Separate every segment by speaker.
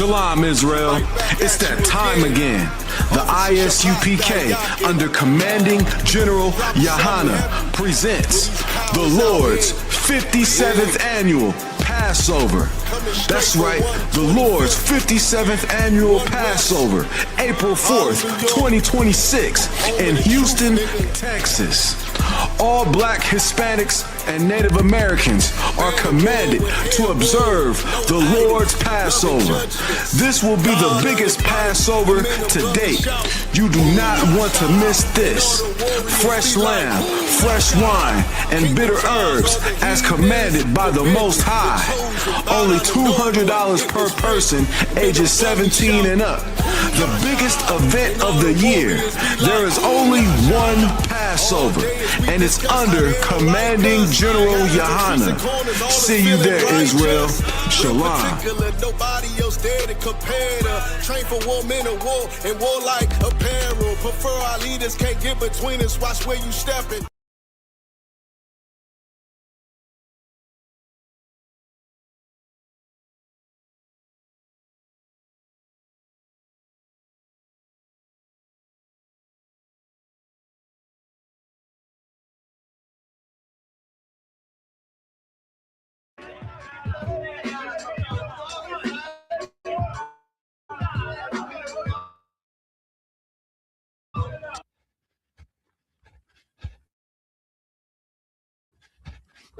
Speaker 1: Shalom, Israel. It's that time again. The ISUPK, under Commanding General Yahana, presents the Lord's 57th Annual Passover. That's right, the Lord's 57th Annual Passover, April 4th, 2026, in Houston, Texas. All Black, Hispanics, and Native Americans are commanded to observe the Lord's Passover. This will be the biggest Passover to date. You do not want to miss this. Fresh lamb, fresh wine, and bitter herbs as commanded by the Most High. Only $200 per person, ages 17 and up. The biggest event of the year. There is only one Passover, and it's under Commanding General Yahana. See you there, Israel. Shalom.
Speaker 2: Nobody else there to compare to. Train for war, men of war, and warlike apparel. Prefer our leaders, can't get between us. Watch where you stepping.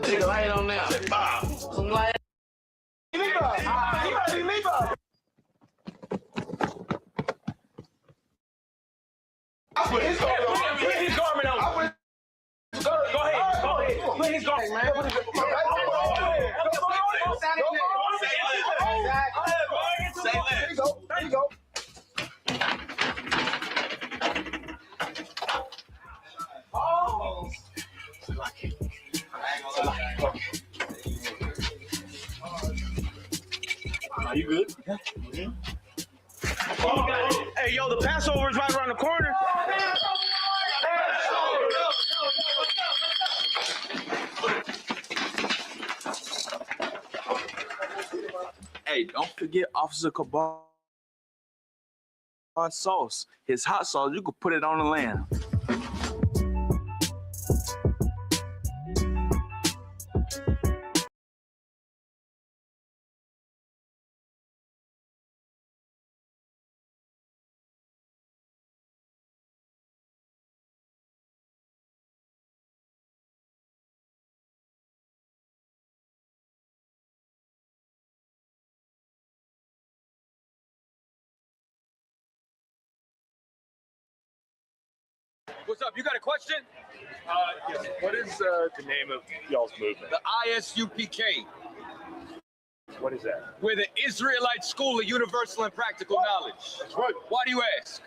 Speaker 3: Take a light on now. Some light. Put his garment on. Go ahead. Put his garment, man. There you go. Oh. Are you good? Yeah. Hey, yo, the Passover is right around the corner.
Speaker 4: Hey, don't forget Officer Capt sauce. His hot sauce, you could put it on the lamb.
Speaker 5: What's up? You got a question?
Speaker 6: Yes. What is the name of y'all's movement?
Speaker 5: The ISUPK.
Speaker 6: What is that?
Speaker 5: We're the Israelite School of Universal and Practical Knowledge.
Speaker 6: That's right.
Speaker 5: Why do you ask?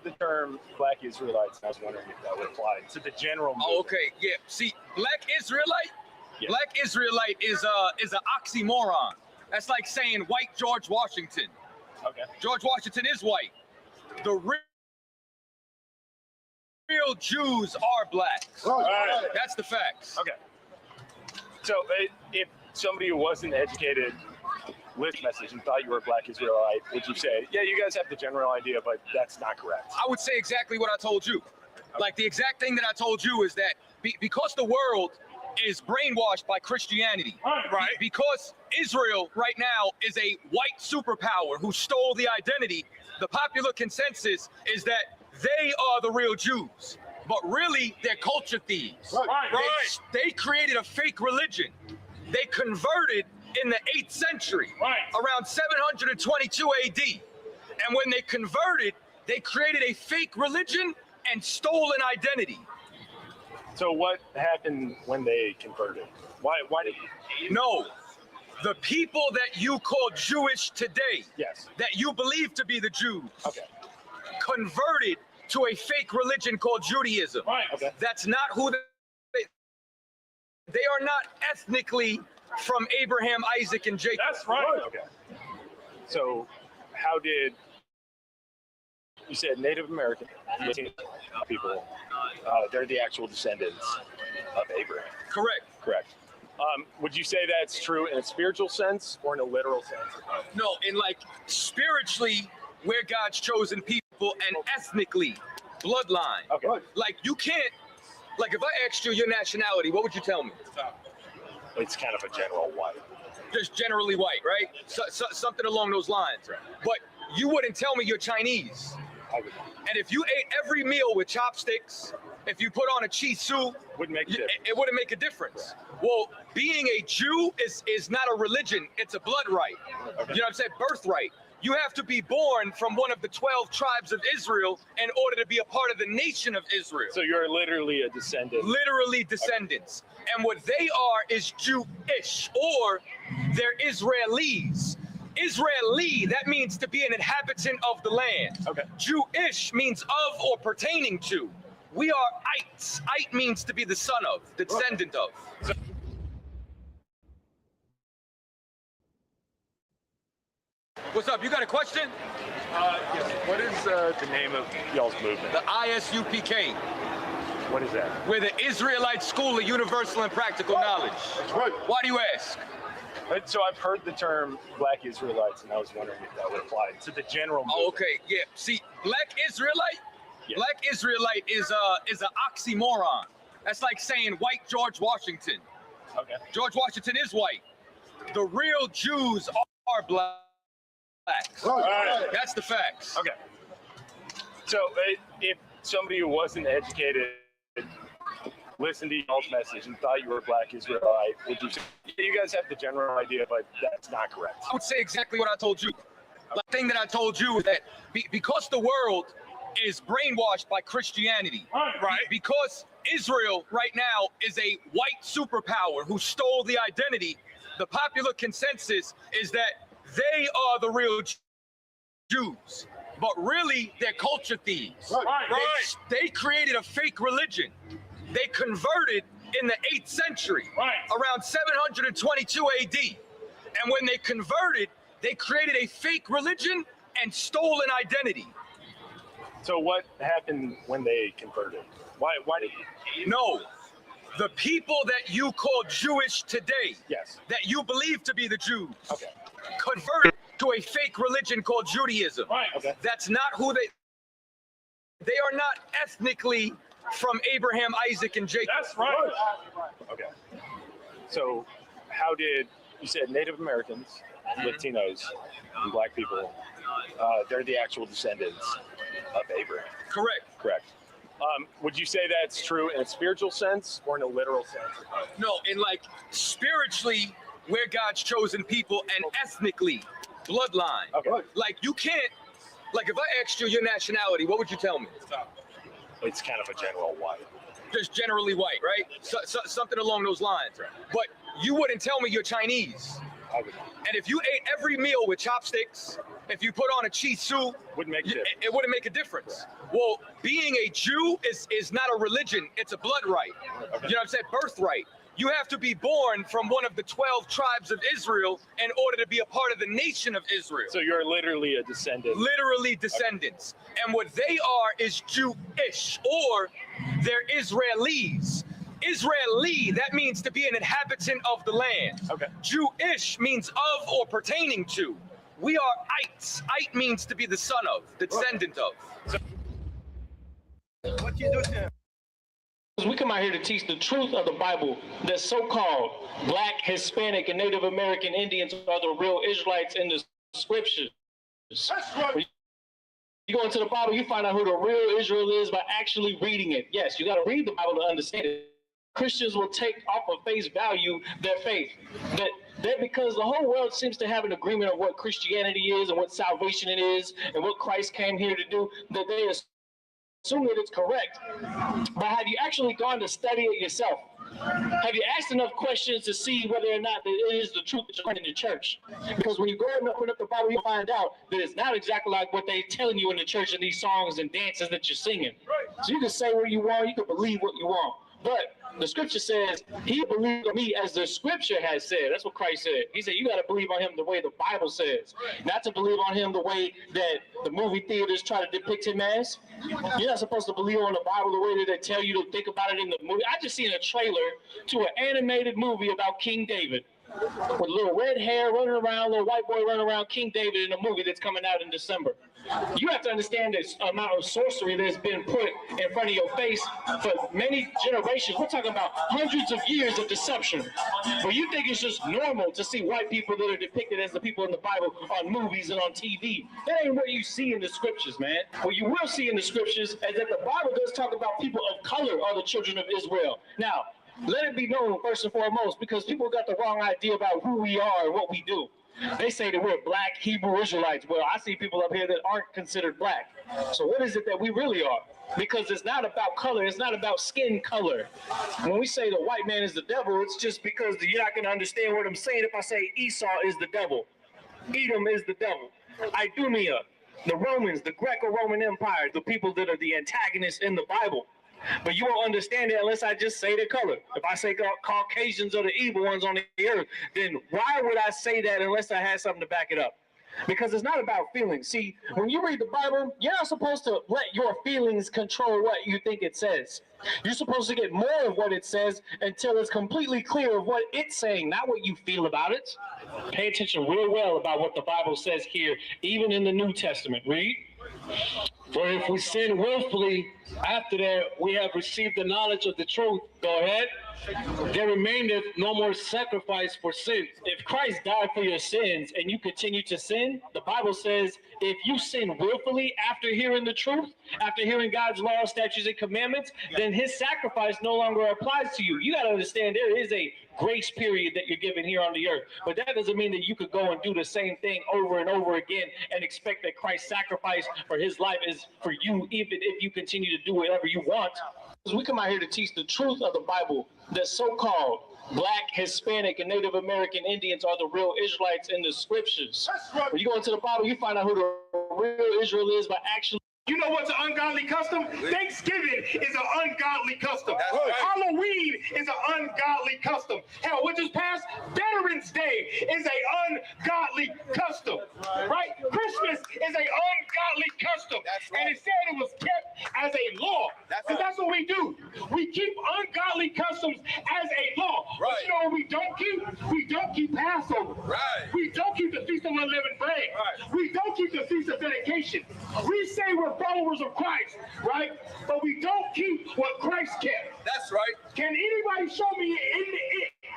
Speaker 6: The term Black Israelites, I was wondering if that would apply to the general movement.
Speaker 5: Oh, okay. Yeah. See, Black Israelite?
Speaker 6: Yeah.
Speaker 5: Black Israelite is an oxymoron. That's like saying white George Washington.
Speaker 6: Okay.
Speaker 5: George Washington is white. The real Jews are blacks.
Speaker 6: Right.
Speaker 5: That's the facts.
Speaker 6: Okay. So if somebody who wasn't educated with the message and thought you were a Black Israelite, would you say, yeah, you guys have the general idea, but that's not correct?
Speaker 5: I would say exactly what I told you. Like the exact thing that I told you is that because the world is brainwashed by Christianity,
Speaker 6: Right.
Speaker 5: because Israel right now is a white superpower who stole the identity, the popular consensus is that they are the real Jews, but really they're culture thieves.
Speaker 6: Right.
Speaker 5: They created a fake religion. They converted in the 8th century, around 722 AD. And when they converted, they created a fake religion and stole an identity.
Speaker 6: So what happened when they converted? Why did
Speaker 5: No, the people that you call Jewish today,
Speaker 6: Yes.
Speaker 5: that you believe to be the Jews,
Speaker 6: Okay.
Speaker 5: converted to a fake religion called Judaism.
Speaker 6: Okay.
Speaker 5: That's not who they are not ethnically from Abraham, Isaac, and Jacob.
Speaker 6: That's right. Okay. So how did you said Native American people, they're the actual descendants of Abraham.
Speaker 5: Correct.
Speaker 6: Correct. Would you say that's true in a spiritual sense or in a literal sense?
Speaker 5: No, in like spiritually, we're God's chosen people, and ethnically, bloodline.
Speaker 6: Okay.
Speaker 5: Like you can't, like if I asked you your nationality, what would you tell me?
Speaker 6: It's kind of a general white.
Speaker 5: Just generally white, right? Something along those lines. But you wouldn't tell me you're Chinese. And if you ate every meal with chopsticks, if you put on a chisu,
Speaker 6: Wouldn't make a difference.
Speaker 5: it wouldn't make a difference. Well, being a Jew is not a religion, it's a blood right. You know what I'm saying? Birthright. You have to be born from one of the 12 tribes of Israel in order to be a part of the nation of Israel.
Speaker 6: So you're literally a descendant.
Speaker 5: Literally descendants. And what they are is Jewish, or they're Israelis. Israeli, that means to be an inhabitant of the land.
Speaker 6: Okay.
Speaker 5: Jewish means of or pertaining to. We are ites. Ite means to be the son of, the descendant of. What's up? You got a question?
Speaker 6: Yes. What is the name of y'all's movement?
Speaker 5: The Isupk.
Speaker 6: What is that?
Speaker 5: We're the Israelite School of Universal and Practical Knowledge. Why do you ask?
Speaker 6: So I've heard the term Black Israelites, and I was wondering if that would apply to the general movement.
Speaker 5: Oh, okay, yeah. See, Black Israelite,
Speaker 6: Yeah.
Speaker 5: Black Israelite is an oxymoron. That's like saying white George Washington.
Speaker 6: Okay.
Speaker 5: George Washington is white. The real Jews are black.
Speaker 6: Right.
Speaker 5: That's the facts.
Speaker 6: Okay. So if somebody who wasn't educated listened to y'all's message and thought you were a Black Israelite, would you say you guys have the general idea, but that's not correct?
Speaker 5: I would say exactly what I told you. The thing that I told you is that because the world is brainwashed by Christianity, right? Because Israel right now is a white superpower who stole the identity, the popular consensus is that they are the real Jews, but really they're culture thieves. They created a fake religion. They converted in the 8th century, around 722 AD. And when they converted, they created a fake religion and stole an identity.
Speaker 6: So what happened when they converted? Why did you?
Speaker 5: No, the people that you call Jewish today,
Speaker 6: Yes.
Speaker 5: that you believe to be the Jews,
Speaker 6: Okay.
Speaker 5: converted to a fake religion called Judaism.
Speaker 6: Okay.
Speaker 5: That's not who they are not ethnically from Abraham, Isaac, and Jacob.
Speaker 3: That's right.
Speaker 6: Okay. So how did, you said Native Americans, Latinos, and Black people, they're the actual descendants of Abraham.
Speaker 5: Correct.
Speaker 6: Correct. Would you say that's true in a spiritual sense or in a literal sense?
Speaker 5: No, in like spiritually, we're God's chosen people, and ethnically, bloodline.
Speaker 6: Okay.
Speaker 5: Like you can't, like if I asked you your nationality, what would you tell me?
Speaker 6: It's kind of a general white.
Speaker 5: Just generally white, right? Something along those lines. But you wouldn't tell me you're Chinese. And if you ate every meal with chopsticks, if you put on a chisu,
Speaker 6: Wouldn't make a difference.
Speaker 5: it wouldn't make a difference. Well, being a Jew is not a religion, it's a blood right. You know what I'm saying? Birthright. You have to be born from one of the 12 tribes of Israel in order to be a part of the nation of Israel.
Speaker 6: So you're literally a descendant.
Speaker 5: Literally descendants. And what they are is Jewish, or they're Israelis. Israeli, that means to be an inhabitant of the land.
Speaker 6: Okay.
Speaker 5: Jewish means of or pertaining to. We are ites. Ite means to be the son of, the descendant of.
Speaker 7: We come out here to teach the truth of the Bible that so-called Black, Hispanic, and Native American Indians are the real Israelites in the scriptures.
Speaker 3: That's right.
Speaker 7: You go into the Bible, you find out who the real Israel is by actually reading it. Yes, you got to read the Bible to understand it. Christians will take off of face value their faith. That because the whole world seems to have an agreement of what Christianity is and what salvation it is and what Christ came here to do, that they assume that it's correct. But have you actually gone to study it yourself? Have you asked enough questions to see whether or not that it is the truth that you're learning in the church? Because when you go and open up the Bible, you find out that it's not exactly like what they're telling you in the church in these songs and dances that you're singing. So you can say what you want, you can believe what you want. But the scripture says, he believed on me as the scripture has said. That's what Christ said. He said, you got to believe on him the way the Bible says, not to believe on him the way that the movie theaters try to depict him as. You're not supposed to believe on the Bible the way that they tell you to think about it in the movie. I just seen a trailer to an animated movie about King David with little red hair running around, little white boy running around, King David in a movie that's coming out in December. You have to understand this amount of sorcery that's been put in front of your face for many generations. We're talking about hundreds of years of deception. But you think it's just normal to see white people that are depicted as the people in the Bible on movies and on TV. That ain't what you see in the scriptures, man. What you will see in the scriptures is that the Bible does talk about people of color are the children of Israel. Now, let it be known first and foremost, because people got the wrong idea about who we are and what we do. They say that we're black Hebrew Israelites. Well, I see people up here that aren't considered black. So what is it that we really are? Because it's not about color. It's not about skin color. When we say the white man is the devil, it's just because you're not going to understand what I'm saying if I say Esau is the devil. Edom is the devil. Idumea, the Romans, the Greco-Roman Empire, the people that are the antagonists in the Bible. But you won't understand it unless I just say the color. If I say Caucasians are the evil ones on the earth, then why would I say that unless I had something to back it up? Because it's not about feelings. See, when you read the Bible, you're not supposed to let your feelings control what you think it says. You're supposed to get more of what it says until it's completely clear of what it's saying, not what you feel about it. Pay attention real well about what the Bible says here, even in the New Testament. Read.
Speaker 8: For if we sin willfully, after that we have received the knowledge of the truth, go ahead, there remaineth no more sacrifice for sins.
Speaker 7: If Christ died for your sins and you continue to sin, the Bible says if you sin willfully after hearing the truth, after hearing God's law, statutes, and commandments, then his sacrifice no longer applies to you. You got to understand there is a grace period that you're given here on the earth. But that doesn't mean that you could go and do the same thing over and over again and expect that Christ's sacrifice for his life is for you, even if you continue to do whatever you want. We come out here to teach the truth of the Bible, that so-called Black, Hispanic, and Native American Indians are the real Israelites in the scriptures. When you go into the Bible, you find out who the real Israel is by actually.
Speaker 3: You know what's an ungodly custom? Thanksgiving is an ungodly custom. Halloween is an ungodly custom. Hell, what just passed? Veterans Day is an ungodly custom. Right? Christmas is an ungodly custom. And it said it was kept as a law. Because that's what we do. We keep ungodly customs as a law. But you know what we don't keep? We don't keep Passover. We don't keep the Feast of Unleavened Bread. We don't keep the Feast of Dedication. We say we're followers of Christ, right? But we don't keep what Christ kept.
Speaker 5: That's right.
Speaker 3: Can anybody show me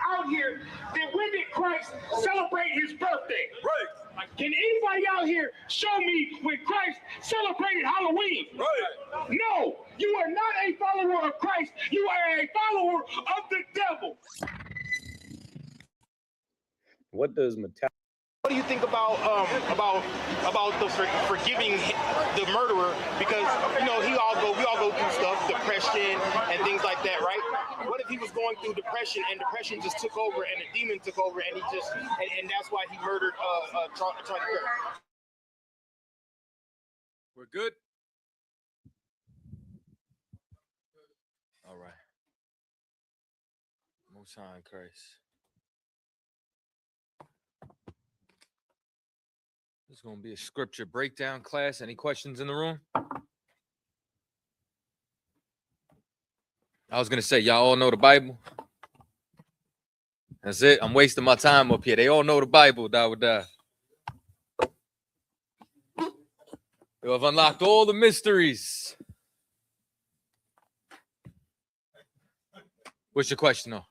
Speaker 3: out here that when did Christ celebrate his birthday? Right. Can anybody out here show me when Christ celebrated Halloween? Right. No, you are not a follower of Christ. You are a follower of the devil.
Speaker 6: What does Metallica?
Speaker 3: What do you think about the forgiving the murderer? Because we all go through stuff, depression and things like that, right? What if he was going through depression and depression just took over and the demon took over and and that's why he murdered Charlie Kirk?
Speaker 5: We're good. All right. Most High in Christ. This is going to be a scripture breakdown class. Any questions in the room? I was going to say, y'all all know the Bible? That's it. I'm wasting my time up here. They all know the Bible. You have unlocked all the mysteries. What's your question, though?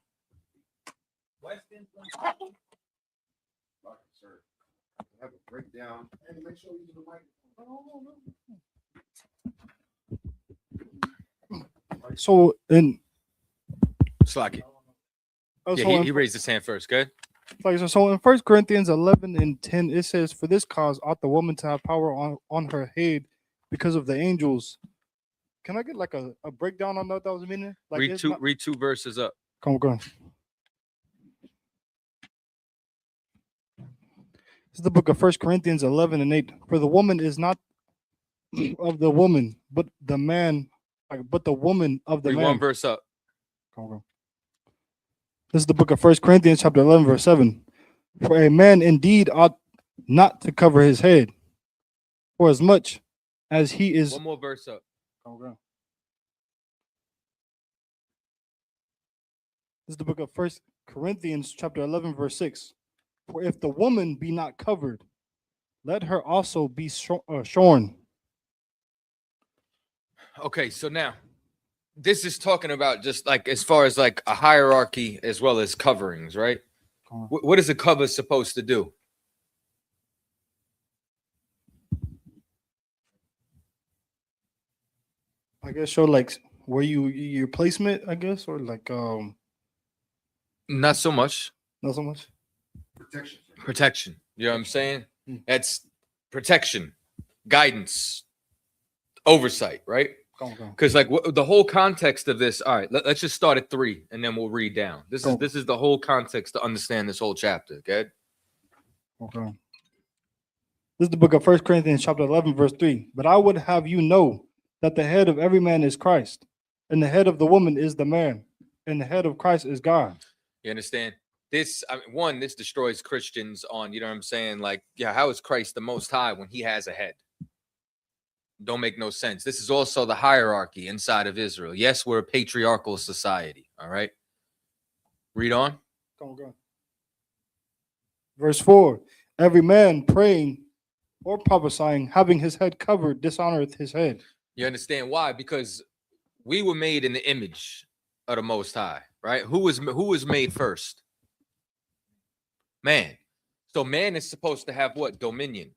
Speaker 9: Have a breakdown and make sure you use the microphone. So in
Speaker 5: Slacky. Yeah, he raised his hand first. Good.
Speaker 9: So in 1 Corinthians 11:10, it says, "For this cause ought the woman to have power on her head because of the angels." Can I get like a breakdown on what that was meaning? Like
Speaker 5: read two verses up.
Speaker 9: Come on. This is the book of 1 Corinthians 11:8. For the woman is not of the woman, but the man, but the woman of the
Speaker 5: Read
Speaker 9: man.
Speaker 5: one verse up.
Speaker 9: This is the book of 1 Corinthians chapter 11, verse 7. For a man indeed ought not to cover his head, for as much as he is.
Speaker 5: One more verse up.
Speaker 9: This is the book of 1 Corinthians chapter 11, verse 6. For if the woman be not covered, let her also be shorn.
Speaker 5: Okay, so now this is talking about just like as far as like a hierarchy as well as coverings, right? What is a cover supposed to do?
Speaker 9: I guess show like where your placement, I guess, or like
Speaker 5: Not so much.
Speaker 9: not so much.
Speaker 5: Protection. You know what I'm saying? That's protection, guidance, oversight, right? Because like the whole context of this. All right, let's just start at 3 and then we'll read down. This is the whole context to understand this whole chapter. Okay.
Speaker 9: Okay. This is the book of 1 Corinthians chapter 11, verse 3. But I would have you know that the head of every man is Christ, and the head of the woman is the man, and the head of Christ is God.
Speaker 5: You understand? This, I mean, one, this destroys Christians on, you know what I'm saying? Like, yeah, how is Christ the Most High when he has a head? Don't make no sense. This is also the hierarchy inside of Israel. Yes, we're a patriarchal society. All right. Read on.
Speaker 9: Go. Verse 4. Every man praying or prophesying, having his head covered, dishonoreth his head.
Speaker 5: You understand why? Because we were made in the image of the Most High, right? Who was made first? Man. So man is supposed to have what? Dominion,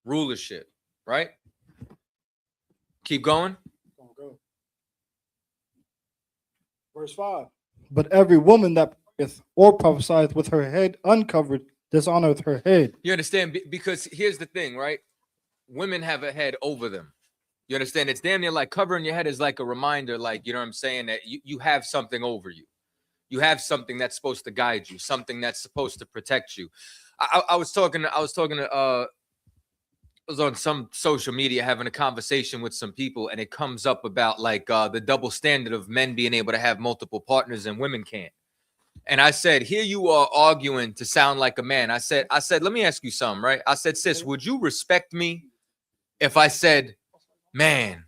Speaker 5: rulership, right? Keep going.
Speaker 9: Go. Verse 5. But every woman that prayeth or prophesieth with her head uncovered dishonoreth her head.
Speaker 5: You understand? Because here's the thing, right? Women have a head over them. You understand? It's damn near like covering your head is like a reminder, like, you know what I'm saying, that you have something over you. You have something that's supposed to guide you, something that's supposed to protect you. I was on some social media having a conversation with some people, and it comes up about like the double standard of men being able to have multiple partners and women can't. And I said, here you are arguing to sound like a man. I said, let me ask you something, right? I said, sis, would you respect me if I said, man,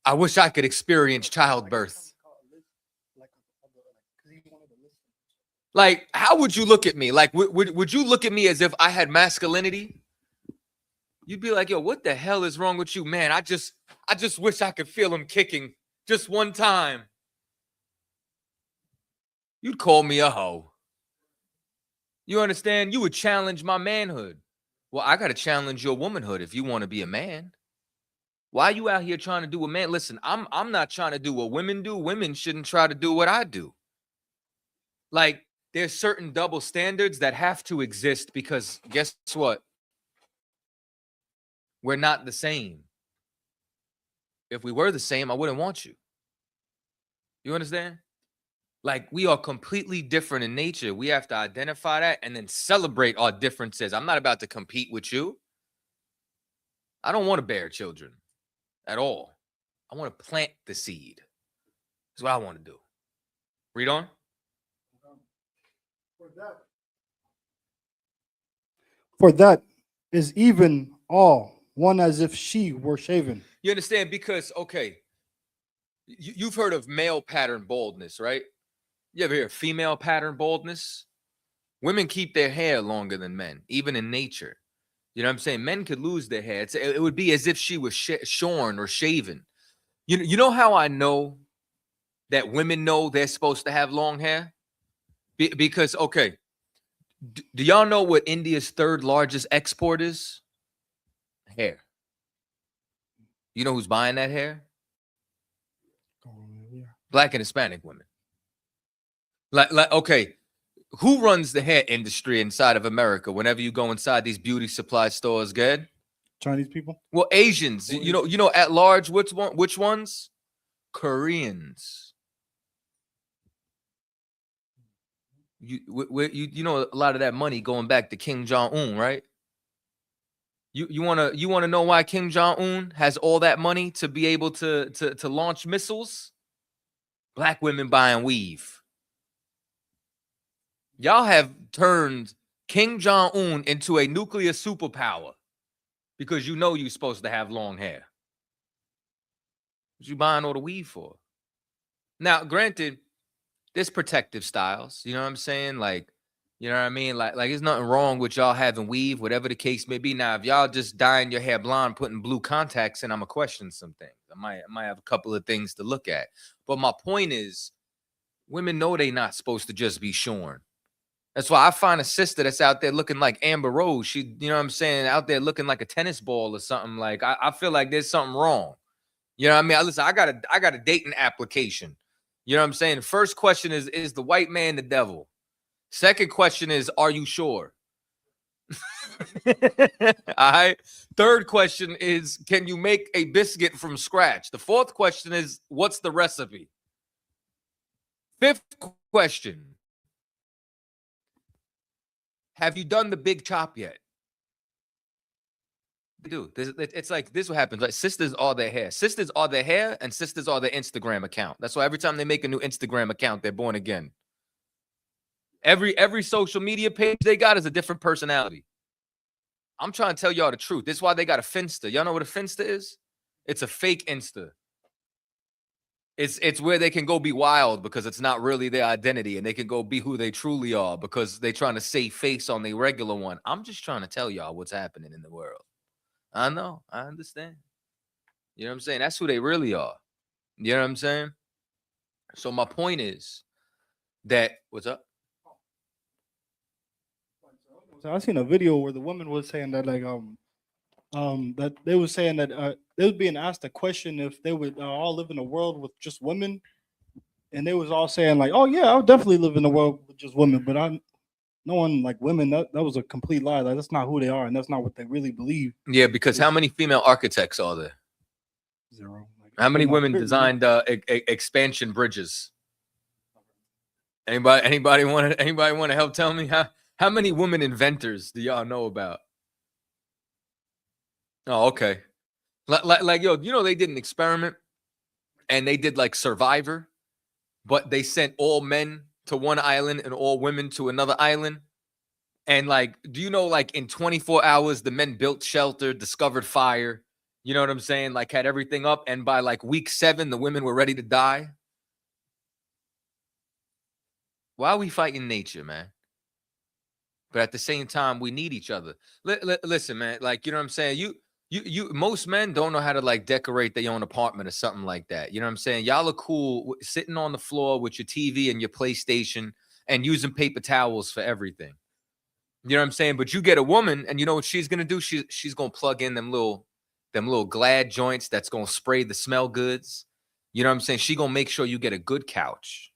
Speaker 5: I wish I could experience childbirth? Like, how would you look at me? Like, would you look at me as if I had masculinity? You'd be like, yo, what the hell is wrong with you, man? I just wish I could feel him kicking just one time. You'd call me a hoe. You understand? You would challenge my manhood. Well, I got to challenge your womanhood if you want to be a man. Why are you out here trying to do what man? Listen, I'm not trying to do what women do. Women shouldn't try to do what I do. Like, there's certain double standards that have to exist because guess what? We're not the same. If we were the same, I wouldn't want you. You understand? Like, we are completely different in nature. We have to identify that and then celebrate our differences. I'm not about to compete with you. I don't want to bear children at all. I want to plant the seed. That's what I want to do. Read on.
Speaker 9: For that is even all one as if she were shaven.
Speaker 5: You understand? Because, okay, you've heard of male pattern baldness, right? You ever hear of female pattern baldness? Women keep their hair longer than men, even in nature. You know what I'm saying? Men could lose their hair. It would be as if she was shorn or shaven. You know how I know that women know they're supposed to have long hair? Because, okay, do y'all know what India's third largest export is? Hair. You know who's buying that hair? Black and Hispanic women. Like, okay, who runs the hair industry inside of America? Whenever you go inside these beauty supply stores, good?
Speaker 9: Chinese people?
Speaker 5: Well, Asians. You know, at large, which ones? Koreans. You know a lot of that money going back to Kim Jong-un, right? You wanna know why Kim Jong-un has all that money to be able to launch missiles?
Speaker 10: Black women buying weave. Y'all have turned Kim Jong-un into a nuclear superpower because you know you're supposed to have long hair. What you buying all the weave for? Now, granted, there's protective styles. You know what I'm saying? Like, you know what I mean? Like there's nothing wrong with y'all having weave, whatever the case may be. Now, if y'all just dyeing your hair blonde, putting blue contacts in, I'm gonna question some things. I might have a couple of things to look at. But my point is, women know they not supposed to just be shorn. That's why I find a sister that's out there looking like Amber Rose. She, you know what I'm saying, out there looking like a tennis ball or something. Like I feel like there's something wrong. You know what I mean? Listen, I got a dating application. You know what I'm saying? The first question is the white man the devil? Second question is, are you sure? All right. Third question is, can you make a biscuit from scratch? The fourth question is, what's the recipe? Fifth question, have you done the big chop yet? They do. It's like this. What happens? Like sisters are their hair. Sisters are their hair, and sisters are their Instagram account. That's why every time they make a new Instagram account, they're born again. Every social media page they got is a different personality. I'm trying to tell y'all the truth. This is why they got a Finsta. Y'all know what a Finsta is? It's a fake Insta. It's where they can go be wild because it's not really their identity, and they can go be who they truly are because they're trying to save face on their regular one. I'm just trying to tell y'all what's happening in the world. I know. I understand. You know what I'm saying? That's who they really are. You know what I'm saying? So my point is that, what's up?
Speaker 9: So I seen a video where the woman was saying that that they were saying that they was being asked a question if they would all live in a world with just women, and they was all saying like, oh yeah, I'll definitely live in a world with just women, but no one like women. That was a complete lie. Like, that's not who they are, and that's not what they really believe.
Speaker 10: Yeah, because how many female architects are there?
Speaker 9: Zero. Like,
Speaker 10: How many women designed expansion bridges? Anybody want to help tell me how many women inventors do y'all know about? Oh, okay. Like yo, you know they did an experiment and they did like Survivor, but they sent all men to one island and all women to another island. And like, do you know, like in 24 hours, the men built shelter, discovered fire, you know what I'm saying? Like had everything up. And by like week 7, the women were ready to die. Why are we fighting nature, man? But at the same time, we need each other. Listen, man, like, you know what I'm saying? You most men don't know how to like decorate their own apartment or something like that. You know what I'm saying? Y'all are cool sitting on the floor with your TV and your PlayStation and using paper towels for everything. You know what I'm saying? But you get a woman and you know what she's going to do? She's going to plug in them little Glad joints that's going to spray the smell goods. You know what I'm saying? She going to make sure you get a good couch.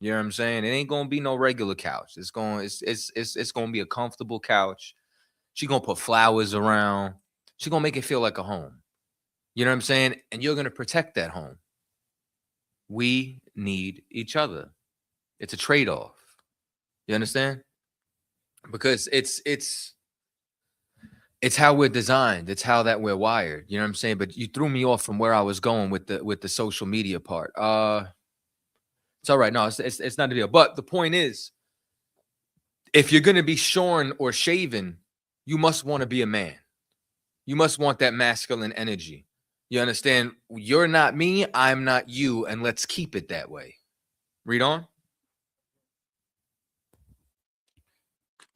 Speaker 10: You know what I'm saying? It ain't going to be no regular couch. It's going to be a comfortable couch. She going to put flowers around. She going to make it feel like a home. You know what I'm saying? And you're going to protect that home. We need each other. It's a trade-off. You understand? Because it's how we're designed. It's how that we're wired. You know what I'm saying? But you threw me off from where I was going with the social media part. It's all right. No, it's not a deal. But the point is, if you're going to be shorn or shaven, you must want to be a man. You must want that masculine energy. You understand? You're not me. I'm not you. And let's keep it that way. Read on.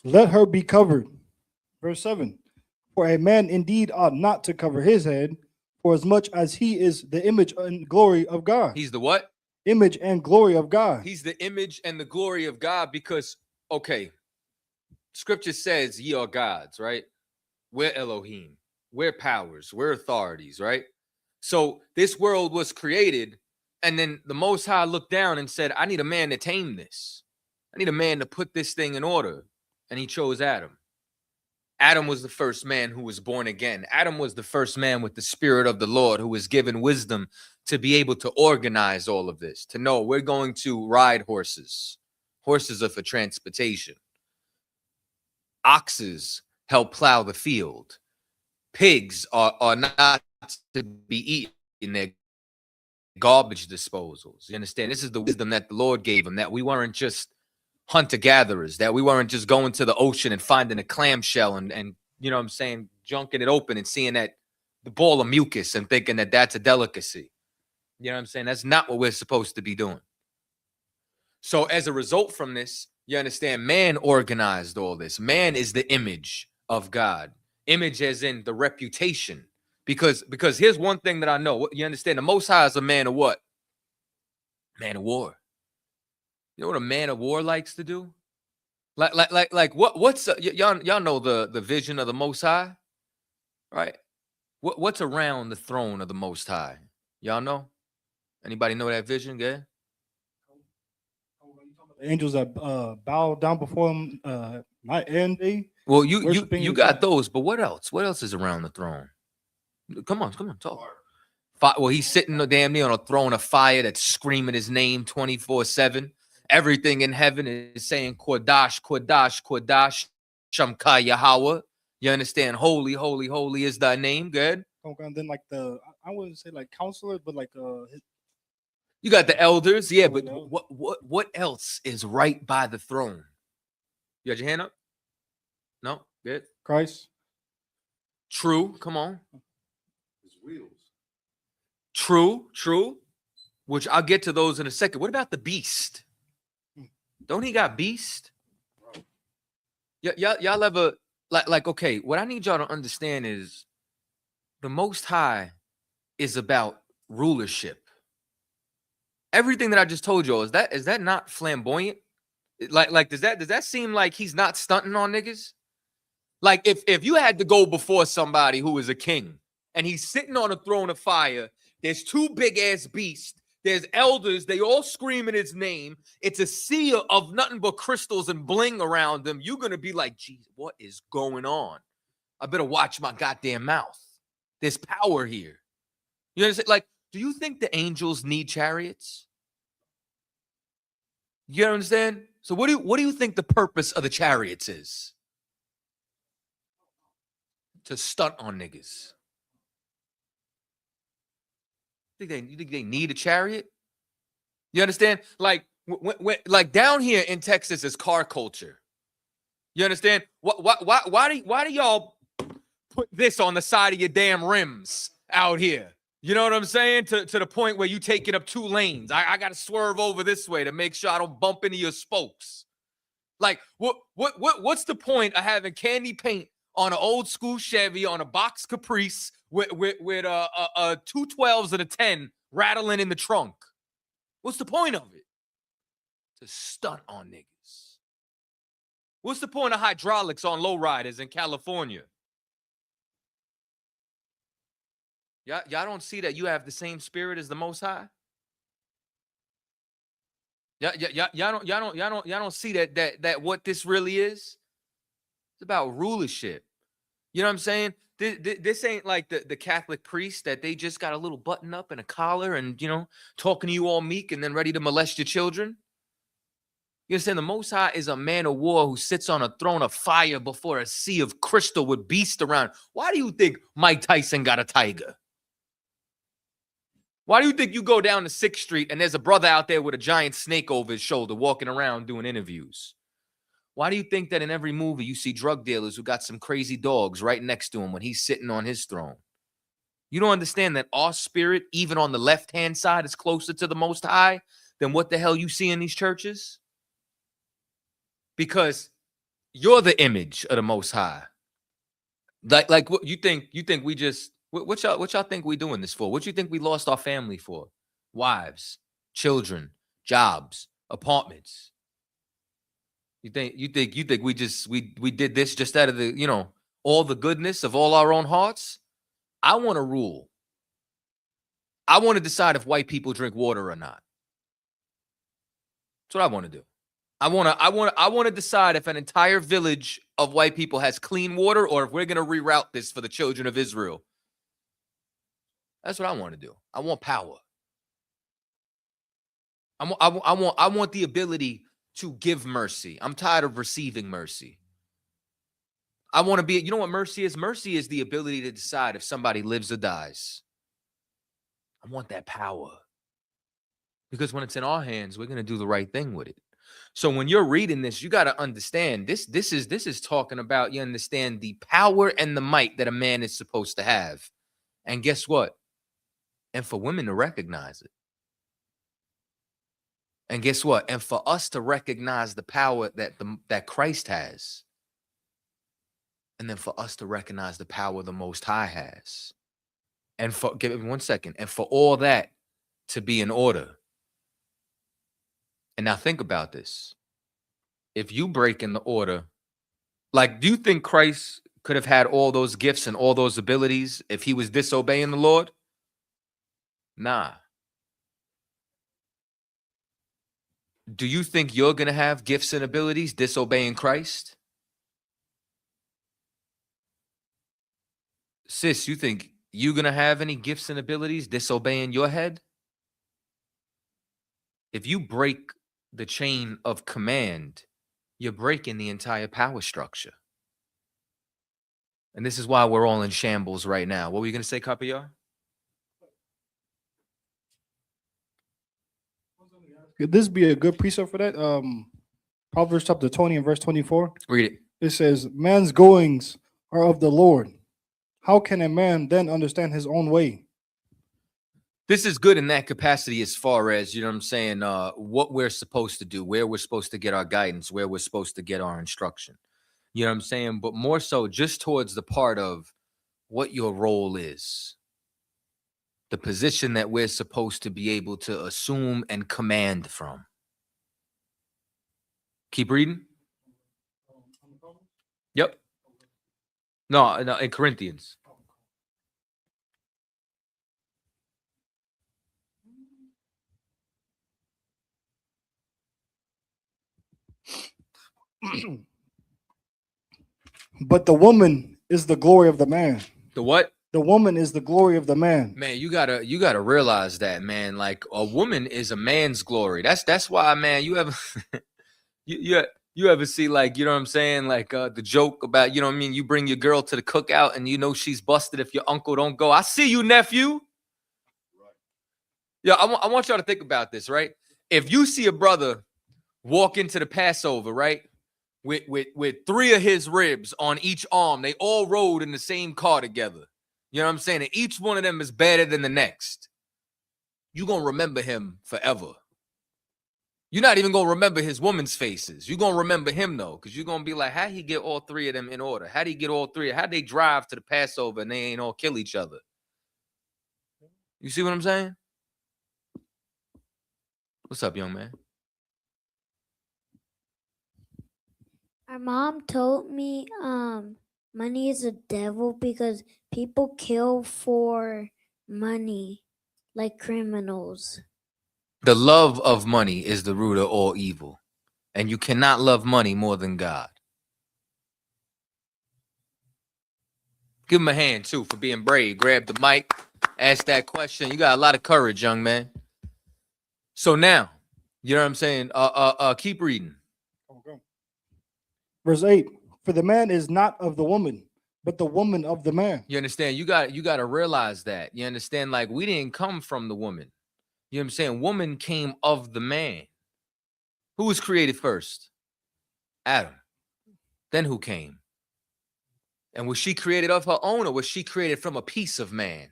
Speaker 9: Let her be covered. Verse 7. For a man indeed ought not to cover his head, for as much as he is the image and glory of God.
Speaker 10: He's the what?
Speaker 9: Image and glory of God.
Speaker 10: He's the image and the glory of God because, okay, scripture says ye are gods, right? We're Elohim. We're powers. We're authorities, right? So this world was created, and then the Most High looked down and said, I need a man to tame this. I need a man to put this thing in order. And he chose Adam. Adam was the first man who was born again. Adam was the first man with the Spirit of the Lord who was given wisdom to be able to organize all of this, to know we're going to ride horses. Horses are for transportation. Oxes help plow the field. Pigs are not to be eaten. They're garbage disposals. You understand? This is the wisdom that the Lord gave them, that we weren't just hunter-gatherers, that we weren't just going to the ocean and finding a clamshell and you know what I'm saying, junking it open and seeing that the ball of mucus and thinking that that's a delicacy. You know what I'm saying? That's not what we're supposed to be doing. So as a result from this, you understand, man organized all this. Man is the image of God. Image as in the reputation. Because here's one thing that I know. You understand? The Most High is a man of what? Man of war. You know what a man of war likes to do? Like what's y'all know the vision of the Most High, right? What's around the throne of the Most High? Y'all know? Anybody know that vision? Yeah.
Speaker 9: The angels that bow down before him, night and day.
Speaker 10: Well, you
Speaker 9: Worshiping
Speaker 10: got
Speaker 9: God.
Speaker 10: those, but what else? What else is around the throne? Come on, talk. Well, he's sitting damn near on a throne of fire that's screaming his name 24/7. Everything in heaven is saying Kodash, Kodash, Kodash, Shamka Yahweh. You understand? Holy, holy, holy is thy name. Good.
Speaker 9: And then like I wouldn't say like counselors, but like
Speaker 10: You got the elders, yeah, but
Speaker 9: elders.
Speaker 10: what else is right by the throne? You got your hand up? No? Good.
Speaker 9: Christ.
Speaker 10: True. Come on. True. Which I'll get to those in a second. What about the beast? Don't he got beast? Y'all ever like okay, what I need y'all to understand is the Most High is about rulership. Everything that I just told y'all, is that not flamboyant? Like does that seem like he's not stunting on niggas? Like if you had to go before somebody who is a king and he's sitting on a throne of fire, there's two big ass beasts, there's elders, they all screaming his name. It's a sea of nothing but crystals and bling around them. You're gonna be like, geez, what is going on? I better watch my goddamn mouth. There's power here. You understand? Like, do you think the angels need chariots? You understand? So what do you think the purpose of the chariots is? To stunt on niggas. You think they need a chariot? You understand? Like like down here in Texas is car culture. You understand? Why do y'all put this on the side of your damn rims out here? You know what I'm saying? To the point where you taking up 2 lanes. I got to swerve over this way to make sure I don't bump into your spokes. Like what's the point of having candy paint on an old school Chevy on a box Caprice with 2 12s and a 10 rattling in the trunk? What's the point of it? To stunt on niggas. What's the point of hydraulics on lowriders in California? Y'all don't see that you have the same spirit as the Most High? Y'all don't see that what this really is? It's about rulership. You know what I'm saying? This ain't like the Catholic priest that they just got a little button up and a collar and, you know, talking to you all meek and then ready to molest your children. You understand? The Most High is a man of war who sits on a throne of fire before a sea of crystal with beasts around. Why do you think Mike Tyson got a tiger? Why do you think you go down to 6th Street and there's a brother out there with a giant snake over his shoulder walking around doing interviews? Why do you think that in every movie you see drug dealers who got some crazy dogs right next to him when he's sitting on his throne? You don't understand that our spirit, even on the left-hand side, is closer to the Most High than what the hell you see in these churches? Because you're the image of the Most High. Like what you think we just what y'all think we doing this for? What you think we lost our family for? Wives, children, jobs, apartments. You think we did this just out of the, you know, all the goodness of all our own hearts? I want to rule. I want to decide if white people drink water or not. That's what I want to do. I want to decide if an entire village of white people has clean water or if we're going to reroute this for the children of Israel. That's what I want to do. I want power. I want the ability to give mercy. I'm tired of receiving mercy. I want to be, you know what mercy is? Mercy is the ability to decide if somebody lives or dies. I want that power. Because when it's in our hands, we're going to do the right thing with it. So when you're reading this, you got to understand this is talking about, you understand the power and the might that a man is supposed to have. And guess what? And for women to recognize it. And guess what? And for us to recognize the power that Christ has. And then for us to recognize the power the Most High has. And give me 1 second. And for all that to be in order. And now think about this. If you break in the order, like, do you think Christ could have had all those gifts and all those abilities if he was disobeying the Lord? Nah. Do you think you're going to have gifts and abilities disobeying Christ? Sis, you think you're going to have any gifts and abilities disobeying your head? If you break the chain of command, you're breaking the entire power structure. And this is why we're all in shambles right now. What were you going to say, Capt?
Speaker 9: Could this be a good precept for that? Proverbs chapter 20 and verse 24.
Speaker 10: Read it.
Speaker 9: It says, man's goings are of the Lord. How can a man then understand his own way?
Speaker 10: This is good in that capacity as far as, you know what I'm saying, what we're supposed to do, where we're supposed to get our guidance, where we're supposed to get our instruction. You know what I'm saying? But more so just towards the part of what your role is. The position that we're supposed to be able to assume and command from. Keep reading. Yep. No, in Corinthians.
Speaker 9: But the woman is the glory of the man.
Speaker 10: The what?
Speaker 9: The woman is the glory of the man.
Speaker 10: Man, you gotta realize that, man. Like, a woman is a man's glory. That's why, man, you ever you ever see, like, you know what I'm saying, like the joke about, you know what I mean, you bring your girl to the cookout and you know she's busted if your uncle don't go. I see you, nephew. Yeah, I want y'all to think about this, right? If you see a brother walk into the Passover, right, with 3 of his ribs on each arm, they all rode in the same car together. You know what I'm saying? And each one of them is better than the next. You're going to remember him forever. You're not even going to remember his woman's faces. You're going to remember him, though, because you're going to be like, how'd he get all 3 of them in order? How'd he get all 3? How'd they drive to the Passover and they ain't all kill each other? You see what I'm saying? What's up, young man?
Speaker 11: Our mom told me money is a devil because people kill for money like criminals.
Speaker 10: The love of money is the root of all evil. And you cannot love money more than God. Give him a hand, too, for being brave. Grab the mic, ask that question. You got a lot of courage, young man. So now, you know what I'm saying? Keep reading.
Speaker 9: Okay. Verse 8, for the man is not of the woman, but the woman of the man.
Speaker 10: You understand? You got to realize that. You understand? Like, we didn't come from the woman. You know what I'm saying? Woman came of the man. Who was created first? Adam. Then who came? And was she created of her own, or was she created from a piece of man?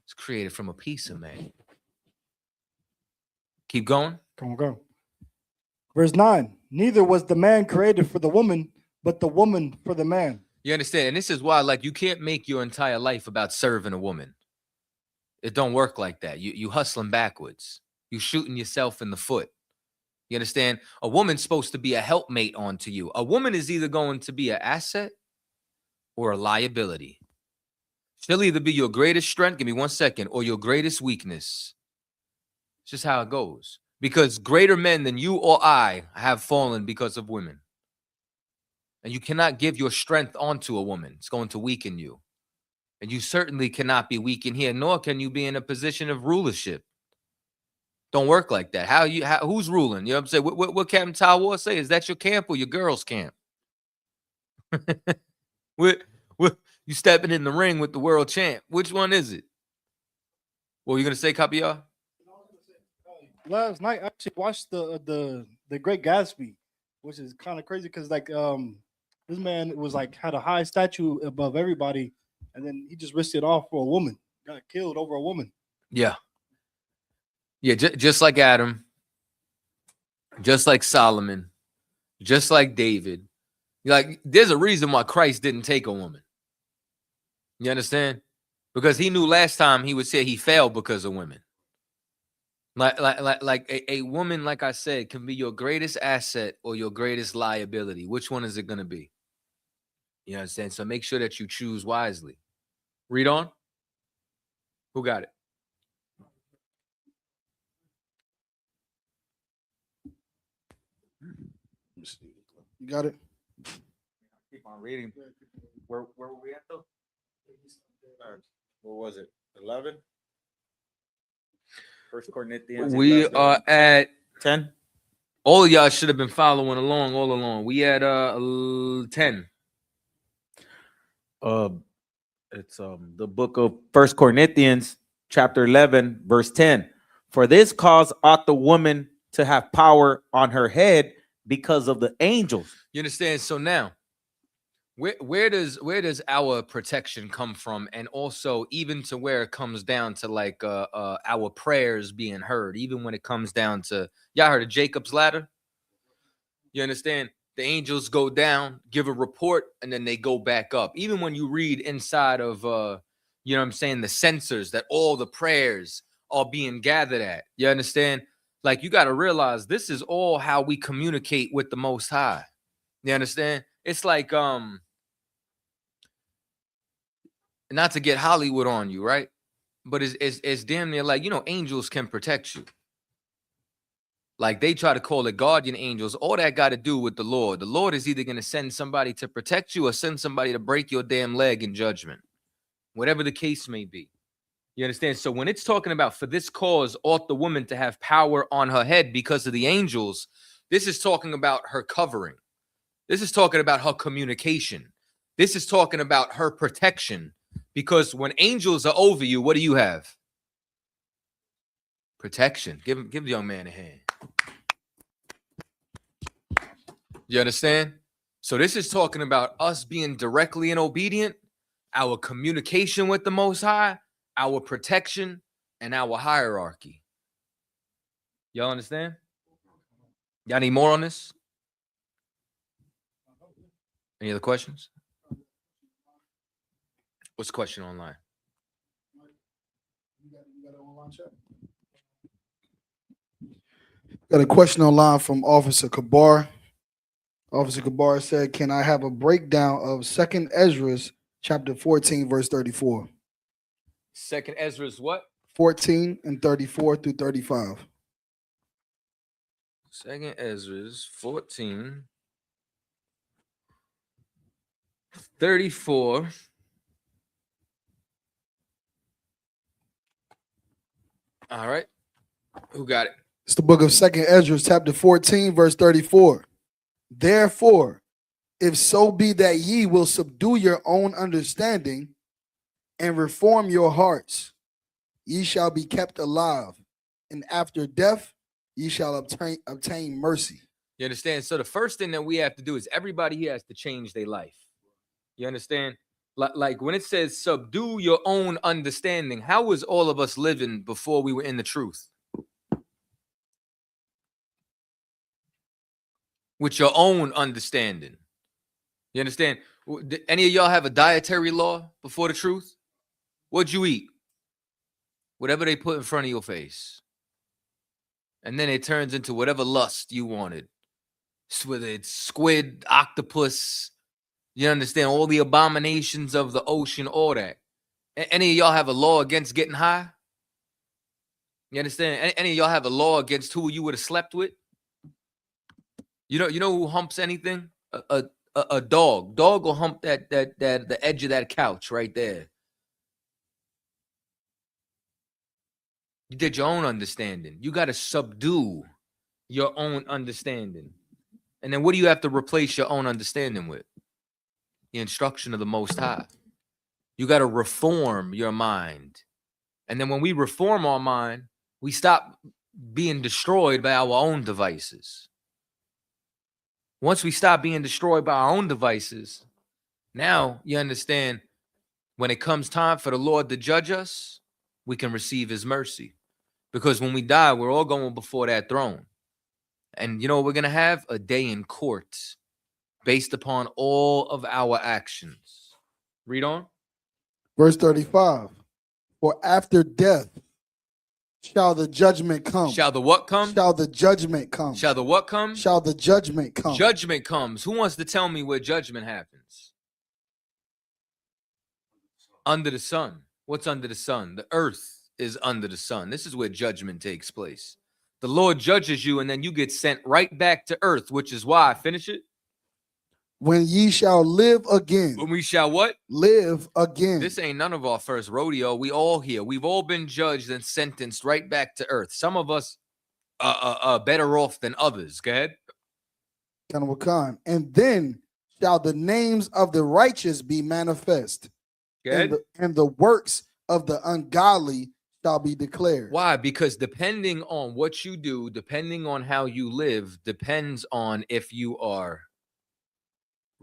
Speaker 10: It's created from a piece of man. Keep going.
Speaker 9: Come on, go. Verse 9, neither was the man created for the woman, but the woman for the man.
Speaker 10: You understand? And this is why, like, you can't make your entire life about serving a woman. It don't work like that. You hustling backwards. You shooting yourself in the foot. You understand? A woman's supposed to be a helpmate onto you. A woman is either going to be an asset or a liability. She'll either be your greatest strength, give me 1 second, or your greatest weakness. It's just how it goes. Because greater men than you or I have fallen because of women. And you cannot give your strength onto a woman. It's going to weaken you. And you certainly cannot be weak in here, nor can you be in a position of rulership. Don't work like that. Who's ruling? You know what I'm saying? What Captain Chaataza say? Is that your camp or your girls' camp? You stepping in the ring with the world champ. Which one is it? What were you going to say, Capt?
Speaker 9: last night I actually watched the Great Gatsby, which is kind of crazy because like this man was like had a high statue above everybody, and then he just risked it all for a woman. Got killed over a woman.
Speaker 10: Yeah. Yeah, just like Adam, just like Solomon, just like David. Like, there's a reason why Christ didn't take a woman. You understand? Because he knew last time he would say he failed because of women. Like a woman, like I said, can be your greatest asset or your greatest liability. Which one is it going to be? You understand? So make sure that you choose wisely. Read on. Who got it?
Speaker 12: You got it?
Speaker 13: Keep on reading. Where were we at though? What was it? 11? First Corinthians.
Speaker 10: We are at
Speaker 13: 10.
Speaker 10: All of y'all should have been following along all along. We at 10.
Speaker 13: It's the book of First Corinthians, chapter 11, verse 10. For this cause ought the woman to have power on her head because of the angels.
Speaker 10: You understand? So now, where does our protection come from? And also even to where it comes down to like our prayers being heard, even when it comes down to, y'all heard of Jacob's ladder? You understand? The angels go down, give a report, and then they go back up. Even when you read inside of you know what I'm saying, the sensors that all the prayers are being gathered at. You understand? Like, you got to realize this is all how we communicate with the Most High. You understand? It's like not to get Hollywood on you, right? But it's damn near like, you know, angels can protect you. Like, they try to call it guardian angels. All that got to do with the Lord. The Lord is either going to send somebody to protect you or send somebody to break your damn leg in judgment, whatever the case may be. You understand? So when it's talking about for this cause ought the woman to have power on her head because of the angels, this is talking about her covering. This is talking about her communication. This is talking about her protection. Because when angels are over you, what do you have? Protection. Give the young man a hand. You understand? So this is talking about us being directly and obedient, our communication with the Most High, our protection, and our hierarchy. Y'all understand? Y'all need more on this? Any other questions? What's the question online?
Speaker 12: Got a question online from Officer Kabar. Officer Kabar said, can I have a breakdown of 2nd Ezra chapter 14, verse 34?
Speaker 10: 2nd Ezra's what?
Speaker 12: 14 and 34 through 35.
Speaker 10: 2nd Ezra's 14, 34. All right. Who got it?
Speaker 12: It's the book of 2nd Ezra, chapter 14, verse 34. Therefore, if so be that ye will subdue your own understanding and reform your hearts, ye shall be kept alive, and after death ye shall obtain mercy.
Speaker 10: You understand? So the first thing that we have to do is everybody here has to change their life. You understand? Like when it says subdue your own understanding, how was all of us living before we were in the truth? With your own understanding. You understand? Did any of y'all have a dietary law before the truth? What'd you eat? Whatever they put in front of your face. And then it turns into whatever lust you wanted. Whether it's squid, octopus, you understand, all the abominations of the ocean, all that. Any of y'all have a law against getting high? You understand? Any of y'all have a law against who you would have slept with? You know who humps anything? A dog. Dog will hump the edge of that couch right there. You did your own understanding. You got to subdue your own understanding. And then what do you have to replace your own understanding with? The instruction of the Most High. You got to reform your mind. And then when we reform our mind, we stop being destroyed by our own devices. Once we stop being destroyed by our own devices, now you understand when it comes time for the Lord to judge us, we can receive his mercy. Because when we die, we're all going before that throne. And you know what we're going to have? A day in court based upon all of our actions. Read on.
Speaker 12: Verse 35. For after death shall the judgment come.
Speaker 10: Shall the what come?
Speaker 12: Shall the judgment come.
Speaker 10: Shall the what come?
Speaker 12: Shall the judgment come.
Speaker 10: Judgment comes. Who wants to tell me where judgment happens? Under the sun. What's under the sun? The earth is under the sun. This is where judgment takes place. The Lord judges you and then you get sent right back to earth, which is why, finish it.
Speaker 12: When ye shall live again.
Speaker 10: When we shall what?
Speaker 12: Live again.
Speaker 10: This ain't none of our first rodeo. We all here. We've all been judged and sentenced right back to earth. Some of us are better off than others. Go ahead.
Speaker 12: And then shall the names of the righteous be manifest. And the works of the ungodly shall be declared.
Speaker 10: Why? Because depending on what you do, depending on how you live, depends on if you are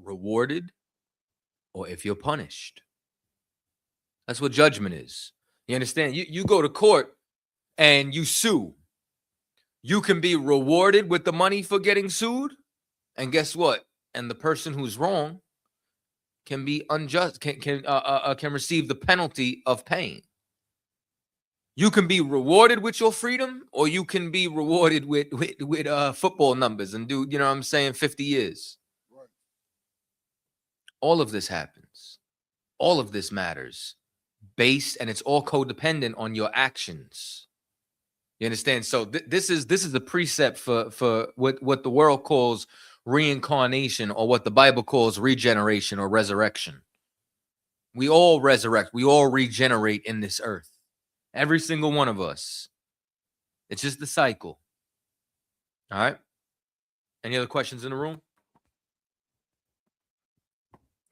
Speaker 10: rewarded or if you're punished. That's what judgment is. You understand? You go to court and you sue. You can be rewarded with the money for getting sued. And guess what? And the person who's wrong can be unjust, can receive the penalty of paying. You can be rewarded with your freedom, or you can be rewarded with football numbers and do, you know what I'm saying, 50 years. Right. All of this happens. All of this matters. Based, and it's all codependent on your actions. You understand? So this is a precept for what the world calls reincarnation, or what the Bible calls regeneration or resurrection. We all resurrect. We all regenerate in this earth. Every single one of us. It's just the cycle. All right. Any other questions in the room?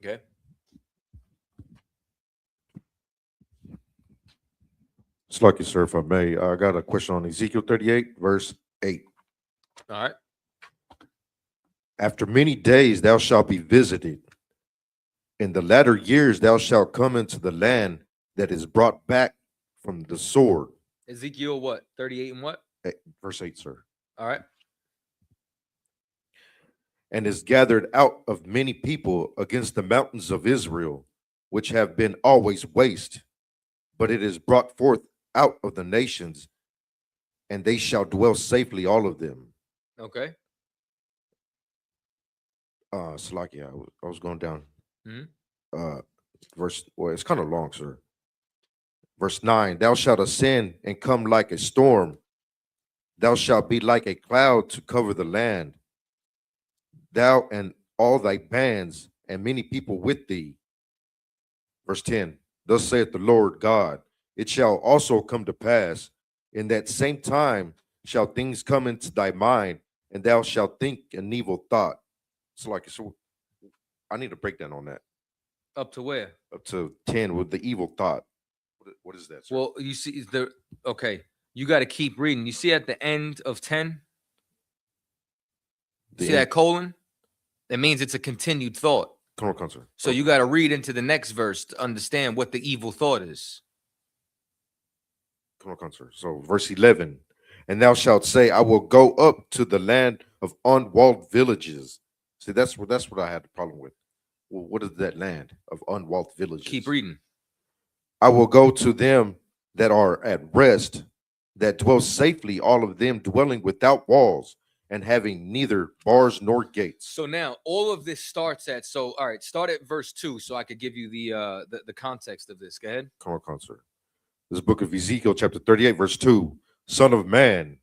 Speaker 10: Okay.
Speaker 14: It's lucky, sir, if I may. I got a question on Ezekiel 38, verse 8.
Speaker 10: All right.
Speaker 14: After many days thou shalt be visited. In the latter years thou shalt come into the land that is brought back from the sword.
Speaker 10: Ezekiel what? 38 and what?
Speaker 14: Verse 8, sir.
Speaker 10: All right.
Speaker 14: And is gathered out of many people against the mountains of Israel, which have been always waste. But it is brought forth out of the nations, and they shall dwell safely, all of them.
Speaker 10: Okay.
Speaker 14: Salakia, I was going down.
Speaker 10: Mm-hmm.
Speaker 14: Well, it's kind of long, sir. Verse 9, thou shalt ascend and come like a storm. Thou shalt be like a cloud to cover the land. Thou and all thy bands and many people with thee. Verse 10, thus saith the Lord God, it shall also come to pass in that same time shall things come into thy mind, and thou shalt think an evil thought. So I need a breakdown on that.
Speaker 10: Up to where?
Speaker 14: Up to 10 with the evil thought. What is that, sir?
Speaker 10: Well, you see, okay, you got to keep reading. You see at the end of 10? See that colon? That means it's a continued thought.
Speaker 14: Come on, sir.
Speaker 10: So you got to read into the next verse to understand what the evil thought is.
Speaker 14: Come on, sir. So verse 11, and thou shalt say, I will go up to the land of unwalled villages. See, that's what I had the problem with. Well, what is that land of unwalled villages?
Speaker 10: Keep reading.
Speaker 14: I will go to them that are at rest, that dwell safely, all of them dwelling without walls and having neither bars nor gates.
Speaker 10: So now all of this starts at, all right, start at verse 2 so I could give you the context of this. Go ahead.
Speaker 14: Come on, sir. This book of Ezekiel, chapter 38, verse 2. Son of man,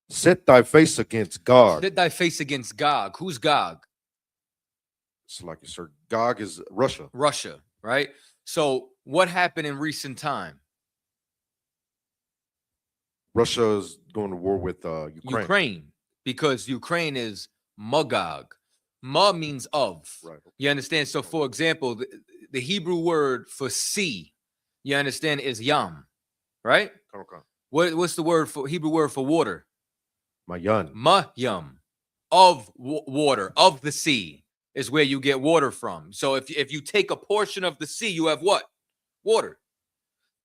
Speaker 14: set thy face against Gog.
Speaker 10: Set thy face against Gog. Who's Gog?
Speaker 14: It's like, sir, Gog is Russia.
Speaker 10: Russia, right? So what happened in recent time?
Speaker 14: Russia is going to war with Ukraine.
Speaker 10: Because Ukraine is Magog. Ma means of.
Speaker 14: Right.
Speaker 10: You understand? So, for example, the Hebrew word for sea, you understand, is yam, right?
Speaker 14: Okay.
Speaker 10: What's the Hebrew word for water?
Speaker 14: Mayan.
Speaker 10: Mayam, of water, of the sea, is where you get water from. So if you take a portion of the sea, you have what? Water.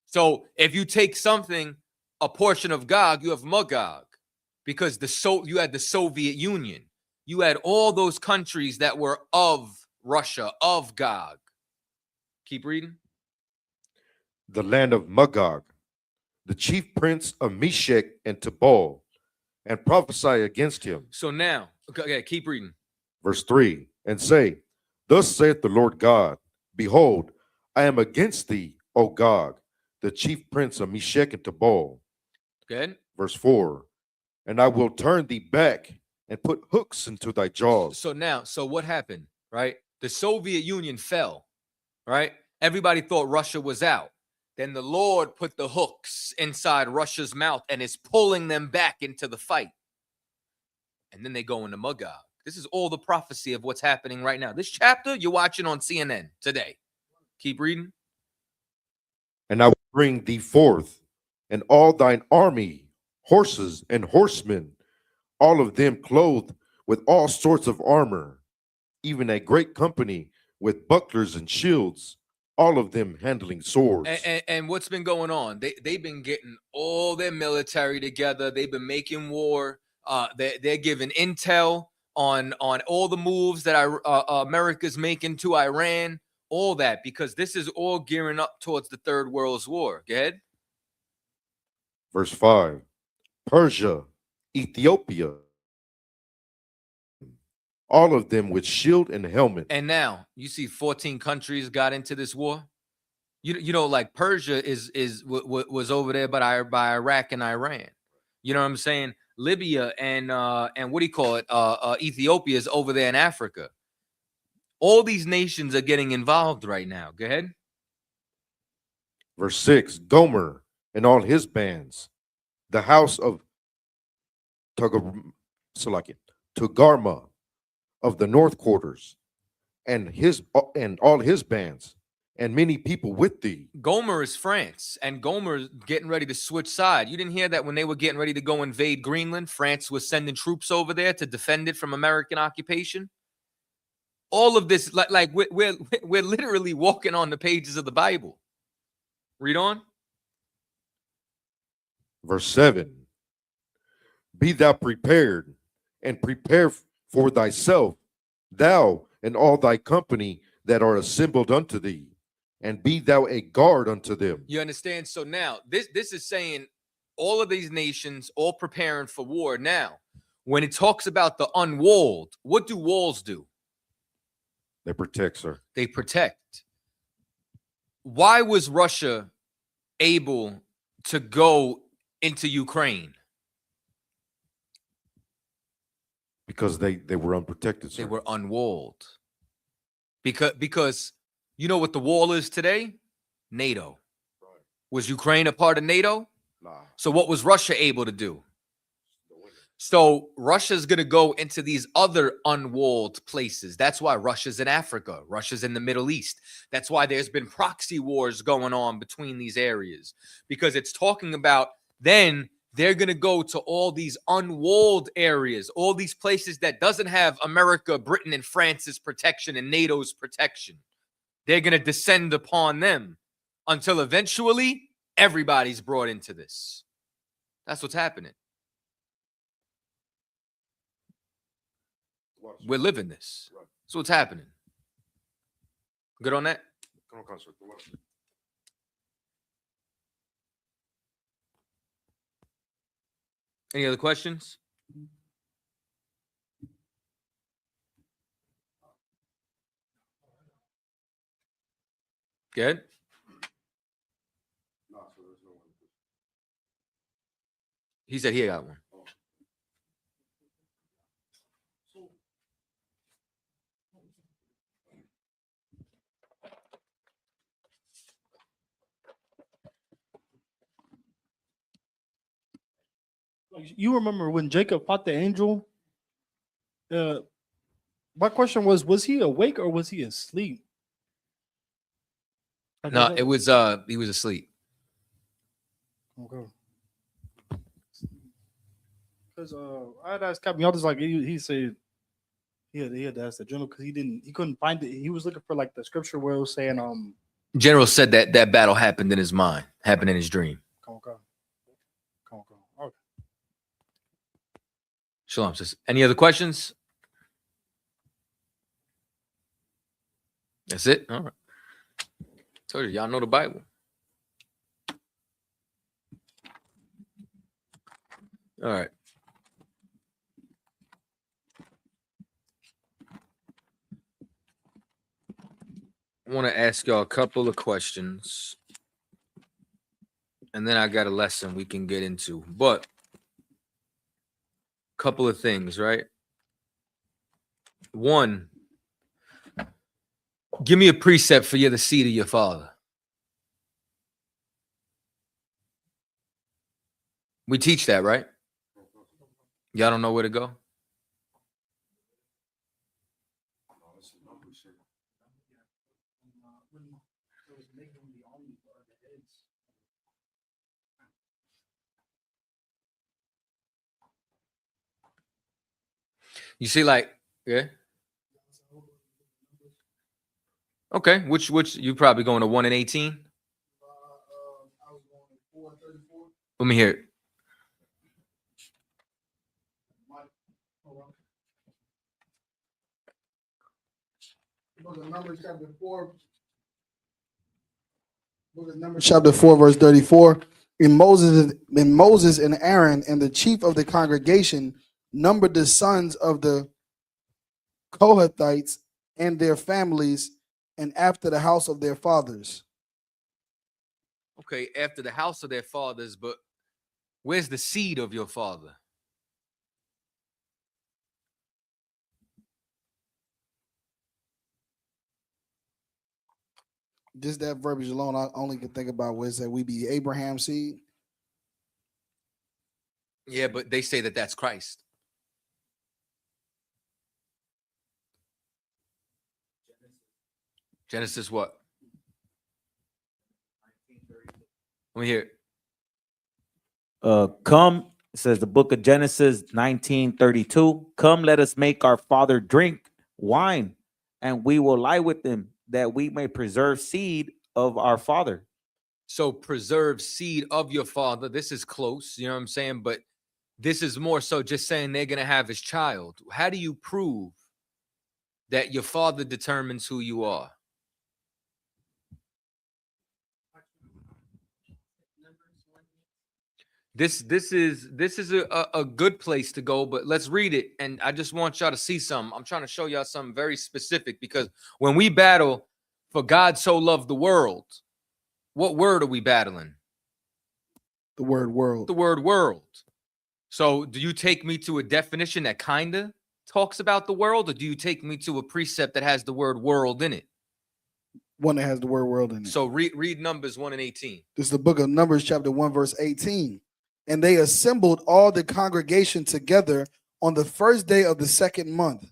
Speaker 10: So if you take something, a portion of Gog, you have Magog, because you had the Soviet Union. You had all those countries that were of Russia, of Gog. Keep reading.
Speaker 14: The land of Magog, the chief prince of Meshech and Tubal, and prophesy against him.
Speaker 10: So now, okay, keep reading.
Speaker 14: Verse 3, and say, thus saith the Lord God, behold, I am against thee, O Gog, the chief prince of Meshech and Tubal.
Speaker 10: Good.
Speaker 14: Verse 4, and I will turn thee back and put hooks into thy jaws.
Speaker 10: So what happened, right? The Soviet Union fell, right? Everybody thought Russia was out. Then the Lord put the hooks inside Russia's mouth and is pulling them back into the fight. And then they go into Magog. This is all the prophecy of what's happening right now. This chapter you're watching on CNN today. Keep reading.
Speaker 14: And I will bring thee forth, and all thine army, horses and horsemen, all of them clothed with all sorts of armor, even a great company with bucklers and shields, all of them handling swords.
Speaker 10: And what's been going on? They've been getting all their military together. They've been making war. They're giving intel on all the moves that America's making to Iran, all that, because this is all gearing up towards the Third World War. Go ahead.
Speaker 14: Verse 5, Persia, Ethiopia, all of them with shield and helmet.
Speaker 10: And now you see 14 countries got into this war. You know, like Persia was over there by Iraq and Iran. You know what I'm saying? Libya and what do you call it? Ethiopia is over there in Africa. All these nations are getting involved right now. Go ahead.
Speaker 14: Verse 6, Gomer and all his bands, the house of Togarma of the north quarters, and all his bands, and many people with thee.
Speaker 10: Gomer is France, and Gomer's getting ready to switch side. You didn't hear that when they were getting ready to go invade Greenland, France was sending troops over there to defend it from American occupation. All of this, like we're literally walking on the pages of the Bible. Read on.
Speaker 14: Verse 7, be thou prepared, and prepare for thyself, thou and all thy company that are assembled unto thee, and be thou a guard unto them.
Speaker 10: You understand? So now this is saying all of these nations all preparing for war. Now, when it talks about the unwalled, what do walls do?
Speaker 14: They protect, sir.
Speaker 10: They protect. Why was Russia able to go into Ukraine?
Speaker 14: Because they were unprotected, sir.
Speaker 10: They were unwalled. Because you know what the wall is today? NATO. Right. Was Ukraine a part of NATO? Nah. So what was Russia able to do? So Russia's going to go into these other unwalled places. That's why Russia's in Africa. Russia's in the Middle East. That's why there's been proxy wars going on between these areas, because it's talking about then they're going to go to all these unwalled areas, all these places that doesn't have America, Britain, and France's protection and NATO's protection. They're going to descend upon them until eventually everybody's brought into this. That's what's happening. We're living this. That's what's happening. Good on that? Any other questions? Good. He said he got one.
Speaker 9: You remember when Jacob fought the angel? My question was he awake or was he asleep?
Speaker 10: No, it was he was asleep.
Speaker 9: Okay. Because I had asked Captain, y'all just like he said he had to ask the general because he couldn't find it. He was looking for like the scripture where it was saying
Speaker 10: General said that that battle happened in his mind, happened in his dream.
Speaker 9: Come on. Okay.
Speaker 10: Shalom. Says, any other questions? That's it. All right. Told you, y'all know the Bible. All right. I want to ask y'all a couple of questions. And then I got a lesson we can get into. But a couple of things, right? One, give me a precept for you're the seed of your father. We teach that, right? Y'all don't know where to go? You see, like, yeah. Okay, which you probably going to 1 and 18? Let me hear it.
Speaker 12: Numbers chapter 4. Numbers chapter 4, verse 34. And Moses and Aaron and the chief of the congregation numbered the sons of the Kohathites and their families, and after the house of their fathers.
Speaker 10: Okay, after the house of their fathers, but where's the seed of your father?
Speaker 12: Just that verbiage alone, I only can think about where it said we be Abraham's seed.
Speaker 10: Yeah, but they say that that's Christ. Genesis what? Let me hear it.
Speaker 13: Come, says the book of Genesis 19:32. Come, let us make our father drink wine, and we will lie with him, that we may preserve seed of our father.
Speaker 10: So preserve seed of your father. This is close, you know what I'm saying? But this is more so just saying they're going to have his child. How do you prove that your father determines who you are? This is a good place to go, but let's read it. And I just want y'all to see something. I'm trying to show y'all something very specific, because when we battle for God so loved the world, what word are we battling?
Speaker 12: The word world.
Speaker 10: The word world. So do you take me to a definition that kind of talks about the world, or do you take me to a precept that has the word world in it?
Speaker 12: One that has the word world in it.
Speaker 10: So read Numbers 1 and 18.
Speaker 12: This is the book of Numbers chapter 1, verse 18. And they assembled all the congregation together on the first day of the second month.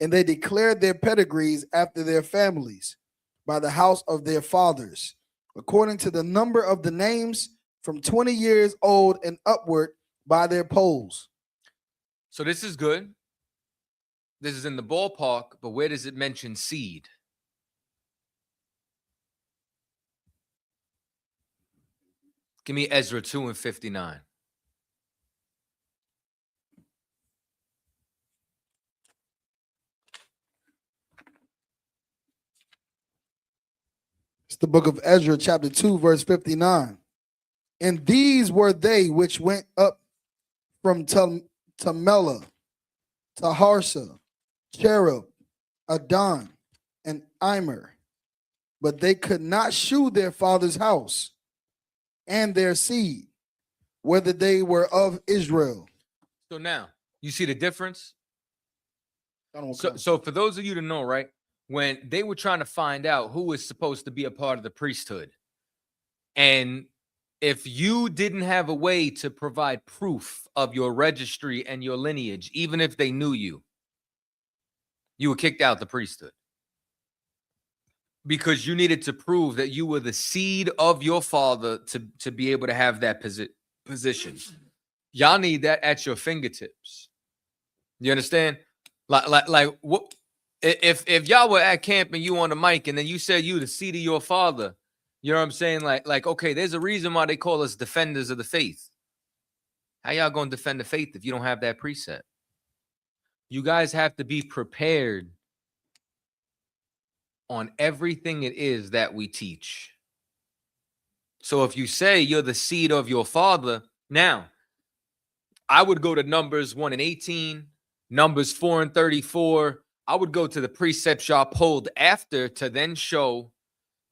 Speaker 12: And they declared their pedigrees after their families by the house of their fathers, according to the number of the names from 20 years old and upward by their polls.
Speaker 10: So this is good. This is in the ballpark, but where does it mention seed? Give me Ezra 2 and 59.
Speaker 12: It's the book of Ezra, chapter 2, verse 59. And these were they which went up from Tamela, Taharsa, Cherub, Adon, and Immer, but they could not shew their father's house and their seed, whether they were of Israel.
Speaker 10: So now, you see the difference? So for those of you to know, right, when they were trying to find out who was supposed to be a part of the priesthood, and if you didn't have a way to provide proof of your registry and your lineage, even if they knew you, you were kicked out the priesthood. Because you needed to prove that you were the seed of your father to be able to have that position. Y'all need that at your fingertips. You understand? Like what if y'all were at camp and you on the mic and then you said you the seed of your father, you know what I'm saying? Like, okay, there's a reason why they call us defenders of the faith. How y'all gonna defend the faith if you don't have that precept? You guys have to be prepared on everything it is that we teach. So if you say you're the seed of your father, now I would go to Numbers 1:18, Numbers 4:34. I would go to the precepts y'all pulled after to then show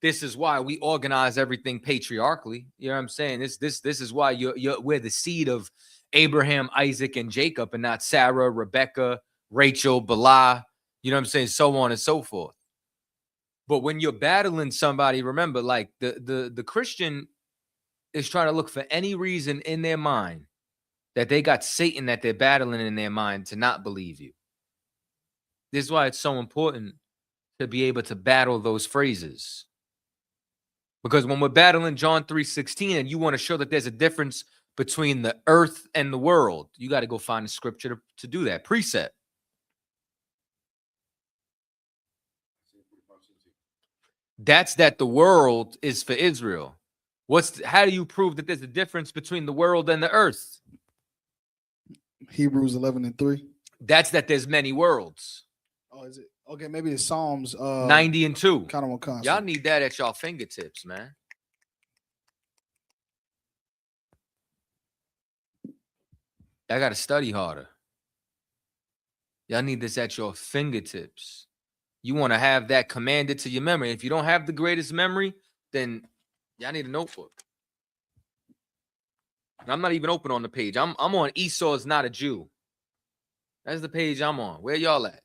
Speaker 10: this is why we organize everything patriarchally. You know what I'm saying? This is why we're the seed of Abraham, Isaac, and Jacob, and not Sarah, Rebecca, Rachel, Bala. You know what I'm saying? So on and so forth. But when you're battling somebody, remember, like the Christian is trying to look for any reason in their mind that they got Satan that they're battling in their mind to not believe you. This is why it's so important to be able to battle those phrases. Because when we're battling John 3:16 and you want to show that there's a difference between the earth and the world, you got to go find a scripture to do that. Precept. That's that the world is for Israel. How do you prove that there's a difference between the world and the earth?
Speaker 12: Hebrews 11:3.
Speaker 10: That's that there's many worlds.
Speaker 12: Oh, is it? Okay, maybe it's Psalms
Speaker 10: 90:2.
Speaker 12: Kind of on concept.
Speaker 10: Y'all need that at y'all fingertips, man. I got to study harder. Y'all need this at your fingertips. You want to have that commanded to your memory. If you don't have the greatest memory, then y'all need a notebook. And I'm not even open on the page. I'm on Esau is not a Jew. That's the page I'm on. Where y'all at?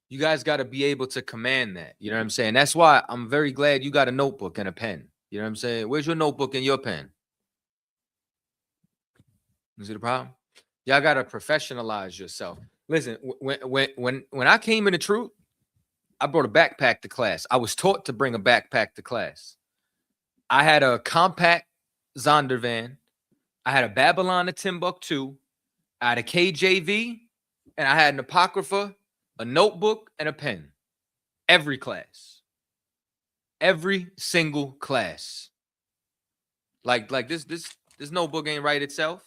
Speaker 10: You guys got to be able to command that. You know what I'm saying? That's why I'm very glad you got a notebook and a pen. You know what I'm saying? Where's your notebook and your pen? Is it a problem? Y'all got to professionalize yourself. Listen, when I came into truth, I brought a backpack to class. I was taught to bring a backpack to class. I had a compact Zondervan. I had a Babylon of Timbuktu. I had a KJV, and I had an Apocrypha, a notebook, and a pen. Every class. Every single class. Like this notebook ain't right itself.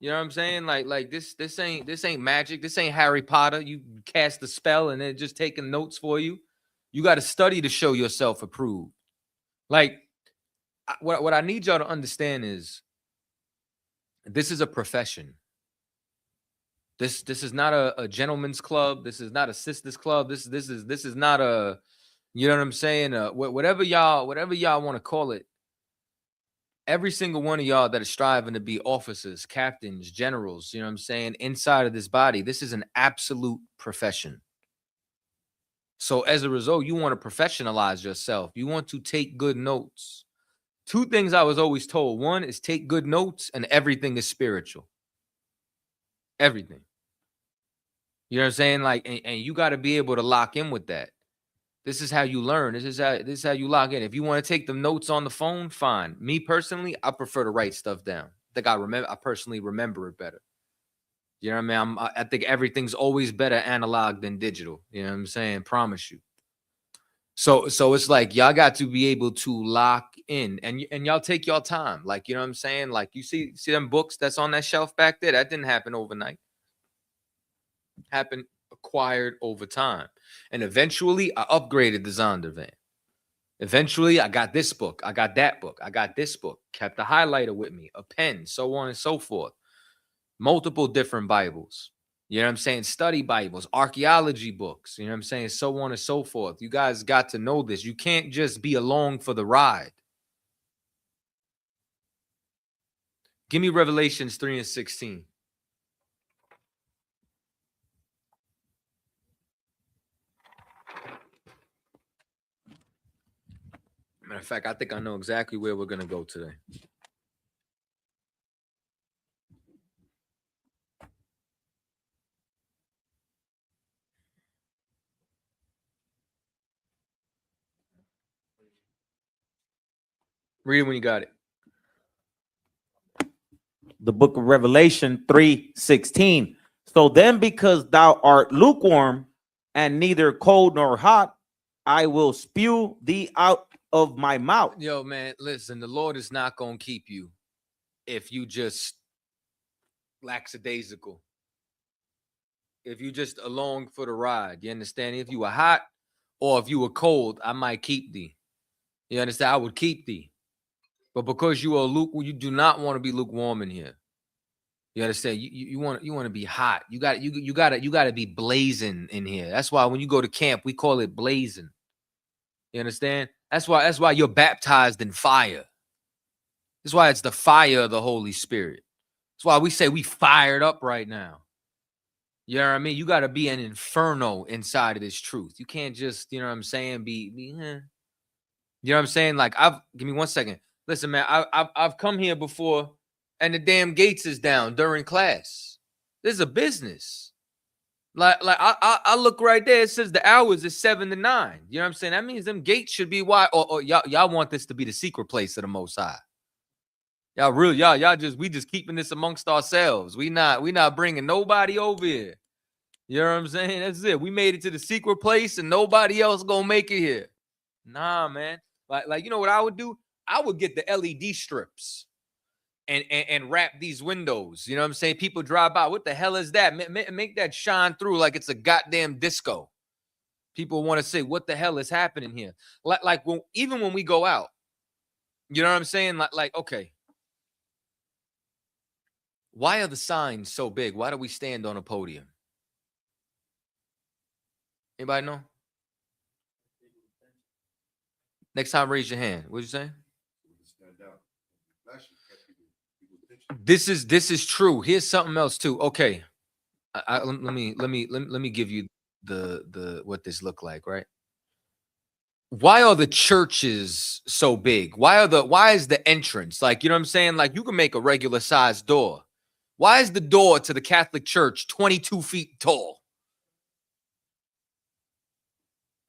Speaker 10: You know what I'm saying? Like this ain't magic. This ain't Harry Potter. You cast a spell and they're just taking notes for you. You got to study to show yourself approved. Like what I need y'all to understand is this is a profession. This is not a gentleman's club. This is not a sisters club. This is not a, you know what I'm saying? Whatever y'all want to call it. Every single one of y'all that is striving to be officers, captains, generals, you know what I'm saying, inside of this body, this is an absolute profession. So as a result, you want to professionalize yourself. You want to take good notes. Two things I was always told. One is take good notes and everything is spiritual. Everything. You know what I'm saying? Like, and you got to be able to lock in with that. This is how you learn. This is how you lock in. If you want to take the notes on the phone, fine. Me personally, I prefer to write stuff down. I personally remember it better. You know what I mean? I think everything's always better analog than digital. You know what I'm saying? Promise you. So it's like y'all got to be able to lock in and y'all take your time. Like, you know what I'm saying? Like you see them books that's on that shelf back there? That didn't happen overnight. Happened acquired over time. And eventually I upgraded the Zondervan. Eventually I got this book. I got that book. I got this book. Kept a highlighter with me, a pen, so on and so forth. Multiple different Bibles. You know what I'm saying? Study Bibles, archaeology books. You know what I'm saying? So on and so forth. You guys got to know this. You can't just be along for the ride. Give me Revelations 3:16. Matter of fact, I think I know exactly where we're going to go today. Read it when you got it.
Speaker 13: the book of Revelation 3:16. So then, because thou art lukewarm and neither cold nor hot, I will spew thee out of my mouth.
Speaker 10: Yo, man, listen, the Lord is not going to keep you if you just lackadaisical. If you just along for the ride, you understand? If you were hot or if you were cold, I might keep thee. You understand? I would keep thee. But because you are you do not want to be lukewarm in here. You understand? You want to be hot. You got to be blazing in here. That's why when you go to camp, we call it blazing. You understand? That's why you're baptized in fire. That's why it's the fire of the Holy Spirit. That's why we say we fired up right now. You know what I mean? You got to be an inferno inside of this truth. You can't just, you know what I'm saying, You know what I'm saying? Like, give me 1 second. Listen, man, I've come here before and the damn gates is down during class. This is a business. Like I look right there. It says the hours is 7 to 9. You know what I'm saying? That means them gates should be wide. Or y'all want this to be the secret place of the Most High. We just keeping this amongst ourselves. We not bringing nobody over here. You know what I'm saying? That's it. We made it to the secret place and nobody else gonna make it here. Nah, man. Like you know what I would do? I would get the LED strips and wrap these windows. You know what I'm saying? People drive by. What the hell is that? Make that shine through like it's a goddamn disco. People want to say, what the hell is happening here? Like even when we go out, you know what I'm saying? Like, okay. Why are the signs so big? Why do we stand on a podium? Anybody know? Next time, raise your hand. What'd you say? This is true. Here's something else too. Okay, let me give you the what this look like, right? Why are the churches so big? Why is the entrance, like, you know what I'm saying? Like, you can make a regular sized door. Why is the door to the Catholic Church 22 feet tall?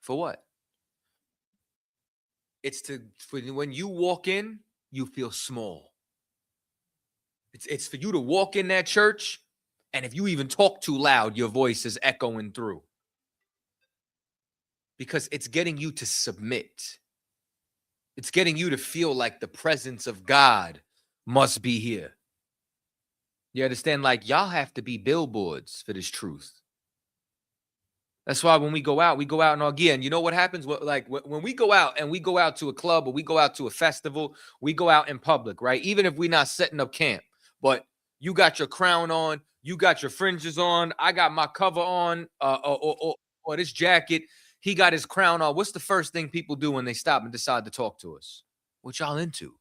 Speaker 10: For what? It's for when you walk in, you feel small. It's for you to walk in that church, and if you even talk too loud, your voice is echoing through. Because it's getting you to submit. It's getting you to feel like the presence of God must be here. You understand? Like, y'all have to be billboards for this truth. That's why when we go out in our gear. And you know what happens? When we go out and we go out to a club or we go out to a festival, we go out in public, right? Even if we're not setting up camp, but you got your crown on, you got your fringes on, I got my cover on, or this jacket, he got his crown on. What's the first thing people do when they stop and decide to talk to us? What y'all into?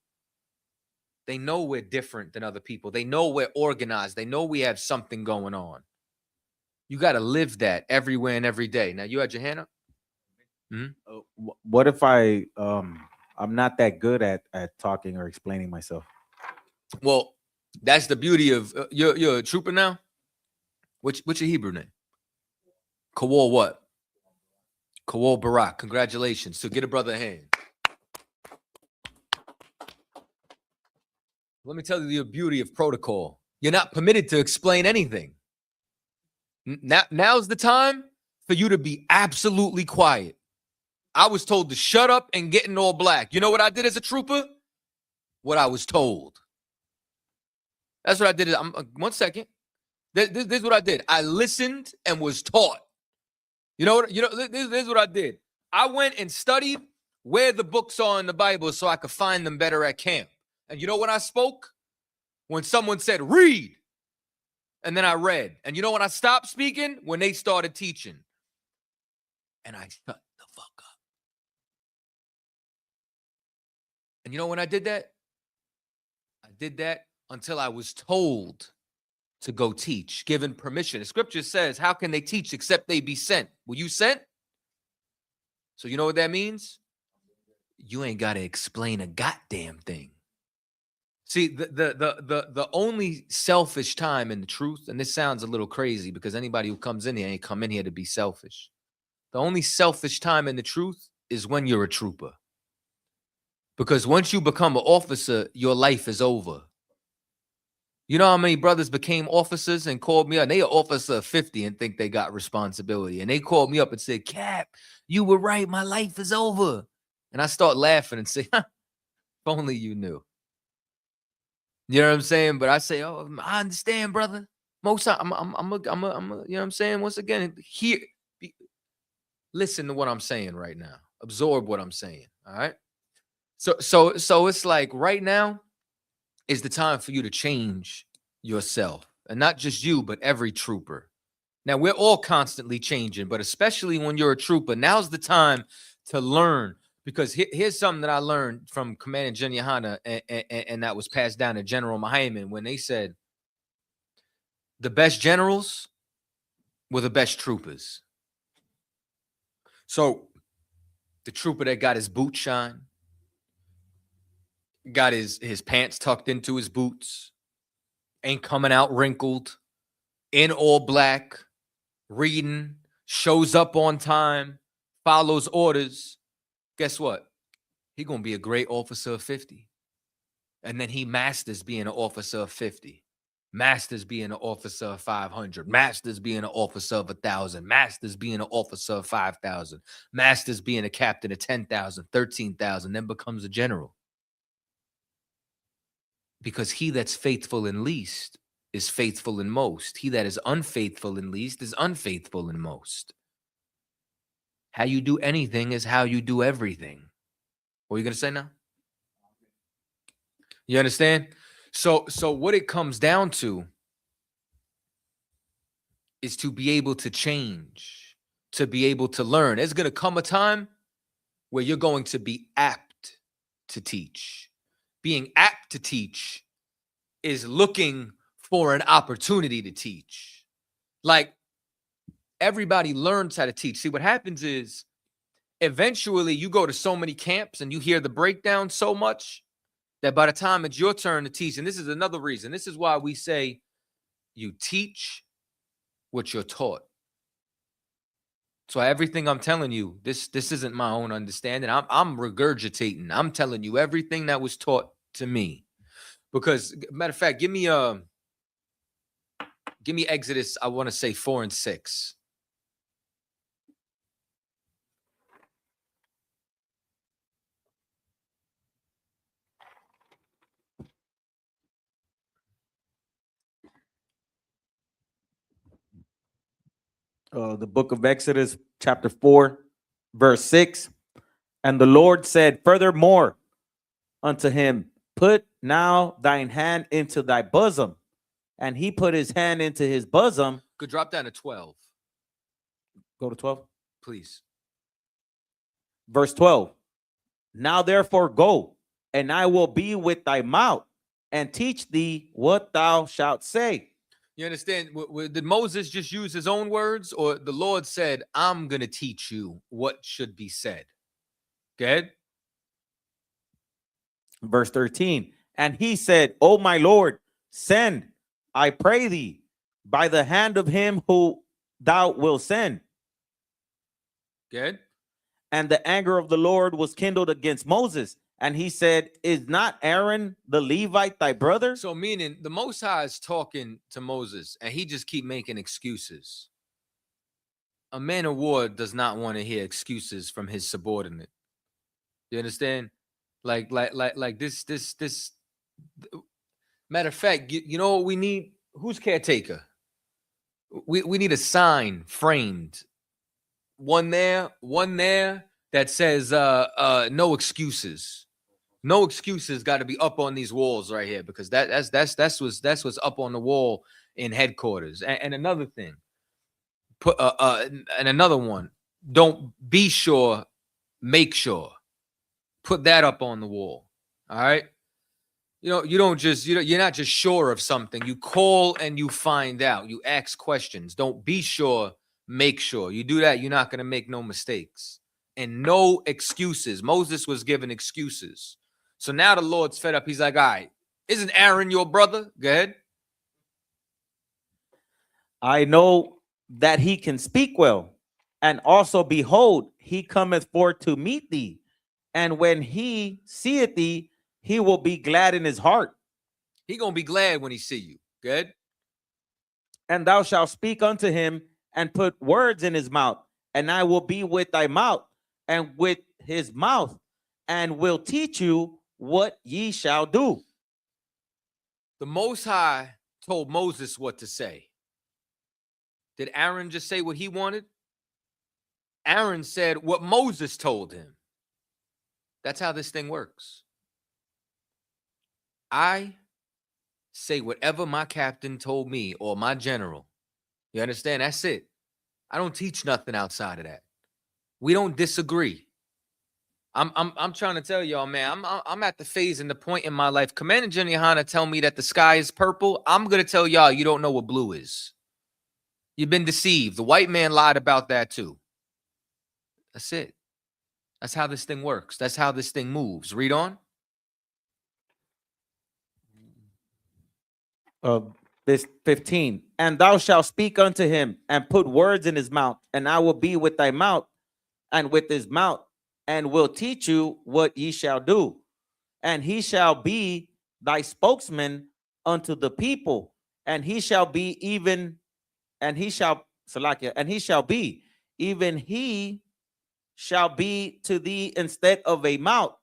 Speaker 10: They know we're different than other people. They know we're organized. They know we have something going on. You got to live that everywhere and every day. Now, you had your hand up?
Speaker 13: What if I'm not that good at talking or explaining myself?
Speaker 10: Well, that's the beauty of you're a trooper now. What's your Hebrew name? Kawal what? Kawal Barak. Congratulations. So get a brother a hand. Let me tell you the beauty of protocol. You're not permitted to explain anything. Now's the time for you to be absolutely quiet. I was told to shut up and get in all black. You know what I did as a trooper? What I was told. That's what I did. 1 second. This is what I did. I listened and was taught. This is what I did. I went and studied where the books are in the Bible so I could find them better at camp. And you know when I spoke? When someone said, read. And then I read. And you know when I stopped speaking? When they started teaching. And I shut the fuck up. And you know when I did that? I did that until I was told to go teach, given permission. The scripture says, how can they teach except they be sent? Were you sent? So you know what that means? You ain't got to explain a goddamn thing. See, the only selfish time in the truth, and this sounds a little crazy because anybody who comes in here ain't come in here to be selfish. The only selfish time in the truth is when you're a trooper. Because once you become an officer, your life is over. You know how many brothers became officers and called me up? And they are officer of 50 and think they got responsibility. And they called me up and said, Cap, you were right. My life is over. And I start laughing and say, if only you knew. You know what I'm saying? But I say, oh, I understand, brother. Most time, I'm you know what I'm saying? Once again, here, listen to what I'm saying right now. Absorb what I'm saying. All right. So it's like right now is the time for you to change yourself, and not just you, but every trooper. Now we're all constantly changing, but especially when you're a trooper, now's the time to learn. Because here's something that I learned from Commandant General Yohana, and that was passed down to General Mahiman when they said the best generals were the best troopers. So the trooper that got his boots shine, got his pants tucked into his boots, ain't coming out wrinkled, in all black, reading, shows up on time, follows orders. Guess what? He gonna be a great officer of 50. And then he masters being an officer of 50. Masters being an officer of 500. Masters being an officer of 1,000. Masters being an officer of 5,000. Masters being a captain of 10,000, 13,000, then becomes a general. Because he that's faithful in least is faithful in most. He that is unfaithful in least is unfaithful in most. How you do anything is how you do everything. What are you going to say now? You understand? So what it comes down to is to be able to change, to be able to learn. There's going to come a time where you're going to be apt to teach. Being apt to teach is looking for an opportunity to teach. Like, everybody learns how to teach. See, what happens is eventually you go to so many camps and you hear the breakdown so much that by the time it's your turn to teach, and this is another reason, this is why we say you teach what you're taught. So everything I'm telling you, this isn't my own understanding. I'm regurgitating. I'm telling you everything that was taught to me. Because, matter of fact, give me Exodus, I want to say 4 and 6.
Speaker 13: The book of Exodus, chapter 4, verse 6. And the Lord said, furthermore unto him, put now thine hand into thy bosom. And he put his hand into his bosom.
Speaker 10: Could drop down to 12.
Speaker 13: Go to 12.
Speaker 10: Please.
Speaker 13: Verse 12. Now therefore go, and I will be with thy mouth, and teach thee what thou shalt say.
Speaker 10: You understand? Did Moses just use his own words, or the Lord said, I'm going to teach you what should be said? Go ahead.
Speaker 13: Verse 13. And he said, O my Lord, send, I pray thee, by the hand of him who thou wilt send.
Speaker 10: Good.
Speaker 13: And the anger of the Lord was kindled against Moses. And he said, is not Aaron the Levite thy brother?
Speaker 10: So meaning the Most High is talking to Moses and he just keep making excuses. A man of war does not want to hear excuses from his subordinate. You understand? Like this. Matter of fact, you know what we need? Who's caretaker? We need a sign framed. One there that says no excuses. No excuses got to be up on these walls right here, because that's what's up on the wall in headquarters. And another thing, and another one, don't be sure, make sure. Put that up on the wall. All right. You know, you're not just sure of something. You call and you find out. You ask questions. Don't be sure, make sure. You do that, you're not going to make no mistakes. And no excuses. Moses was given excuses. So now the Lord's fed up. He's like, all right, isn't Aaron your brother? Go ahead.
Speaker 13: I know that he can speak well. And also, behold, he cometh forth to meet thee. And when he seeth thee, he will be glad in his heart.
Speaker 10: He gonna be glad when he see you. Good.
Speaker 13: And thou shalt speak unto him and put words in his mouth, and I will be with thy mouth and with his mouth, and will teach you what ye shall do.
Speaker 10: The Most High told Moses what to say. Did Aaron just say what he wanted? Aaron said what Moses told him. That's how this thing works. I say whatever my captain told me or my general. You understand? That's it. I don't teach nothing outside of that. We don't disagree. I'm trying to tell y'all, man. I'm at the phase and the point in my life. Commander General Yohana tell me that the sky is purple. I'm gonna tell y'all you don't know what blue is. You've been deceived. The white man lied about that too. That's it. That's how this thing works. That's how this thing moves. Read on.
Speaker 13: This 15. And thou shalt speak unto him and put words in his mouth, and I will be with thy mouth and with his mouth, and will teach you what ye shall do. And he shall be thy spokesman unto the people, and he shall be even, and he shall, Salakia, and he shall be, even he shall be to thee instead of a mouth,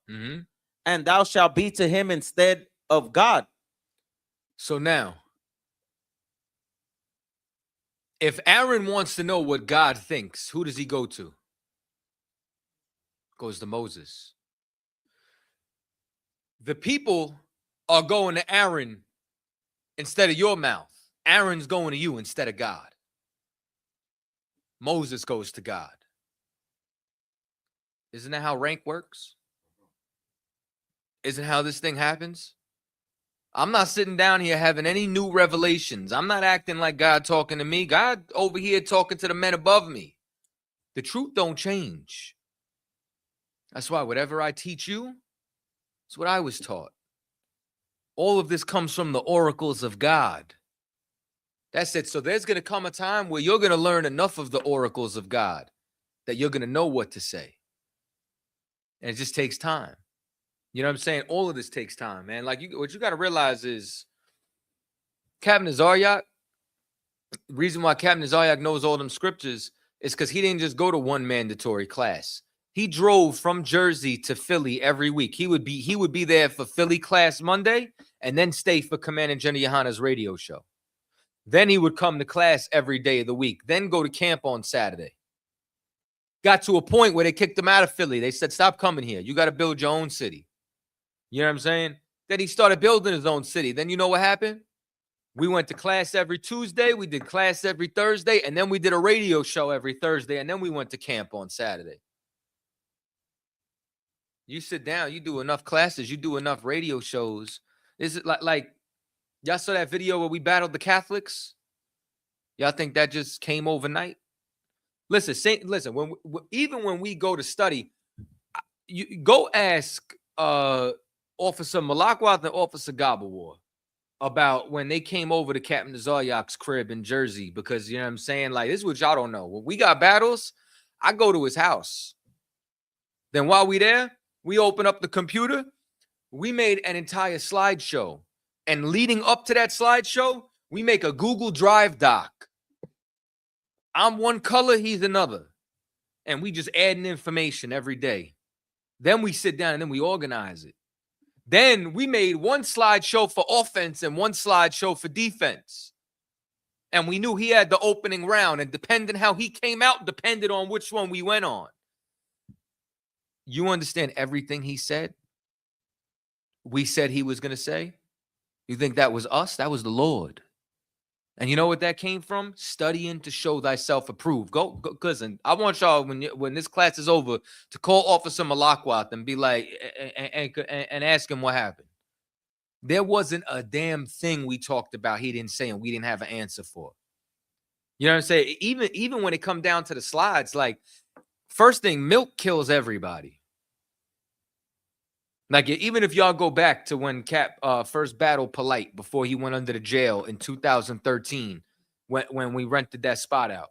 Speaker 13: and thou shalt be to him instead of God.
Speaker 10: So now, if Aaron wants to know what God thinks, who does he go to? Goes to Moses. The people are going to Aaron instead of your mouth. Aaron's going to you instead of God. Moses goes to God. Isn't that how rank works? Isn't how this thing happens? I'm not sitting down here having any new revelations. I'm not acting like God talking to me. God over here talking to the men above me. The truth don't change. That's why whatever I teach you, it's what I was taught. All of this comes from the oracles of God. That's it. So there's going to come a time where you're going to learn enough of the oracles of God that you're going to know what to say. And it just takes time. You know what I'm saying? All of this takes time, man. Like, what you got to realize is Captain Zaryak, the reason why Captain Zaryak knows all them scriptures is because he didn't just go to one mandatory class. He drove from Jersey to Philly every week. He would be there for Philly class Monday and then stay for Commander General Yohana's radio show. Then he would come to class every day of the week, then go to camp on Saturday. Got to a point where they kicked him out of Philly. They said, stop coming here. You got to build your own city. You know what I'm saying? Then he started building his own city. Then you know what happened? We went to class every Tuesday. We did class every Thursday. And then we did a radio show every Thursday. And then we went to camp on Saturday. You sit down, you do enough classes, you do enough radio shows. Is it like y'all saw that video where we battled the Catholics? Y'all think that just came overnight? Listen, even when we go to study, you go ask Officer Malakwath and Officer Gabawar about when they came over to Captain Zaryak's crib in Jersey, because you know what I'm saying? Like, this is what y'all don't know. When we got battles, I go to his house. Then while we there, we open up the computer. We made an entire slideshow. And leading up to that slideshow, we make a Google Drive doc. I'm one color, he's another. And we just adding information every day. Then we sit down and then we organize it. Then we made one slideshow for offense and one slideshow for defense. And we knew he had the opening round. And depending how he came out, depended on which one we went on. You understand everything he said? We said he was going to say? You think that was us? That was the Lord. And you know what that came from? Studying to show thyself approved. Go, cousin. I want y'all, when this class is over, to call Officer Malakwath and be like, and ask him what happened. There wasn't a damn thing we talked about he didn't say and we didn't have an answer for. You know what I'm saying? Even when it come down to the slides, like, first thing, milk kills everybody. Like, even if y'all go back to when Cap first battled Polite before he went under the jail in 2013, when we rented that spot out,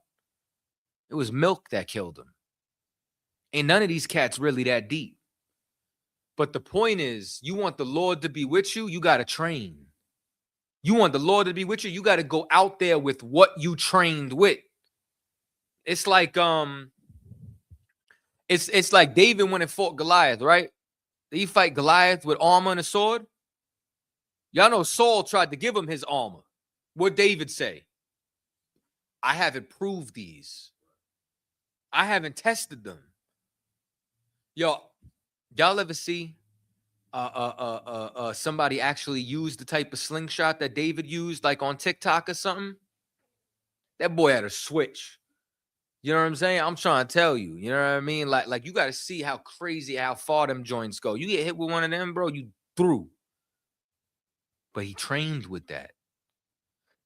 Speaker 10: it was milk that killed him. Ain't none of these cats really that deep. But the point is, you want the Lord to be with you, you got to train. You want the Lord to be with you, you got to go out there with what you trained with. It's like it's like David went and fought Goliath, right? Did he fight Goliath with armor and a sword? Y'all know Saul tried to give him his armor. What David say? I haven't proved these. I haven't tested them. Y'all ever see somebody actually use the type of slingshot that David used, like on TikTok or something? That boy had a switch. You know what I'm saying? I'm trying to tell you. You know what I mean? Like you got to see how crazy, how far them joints go. You get hit with one of them, bro, you through. But he trained with that.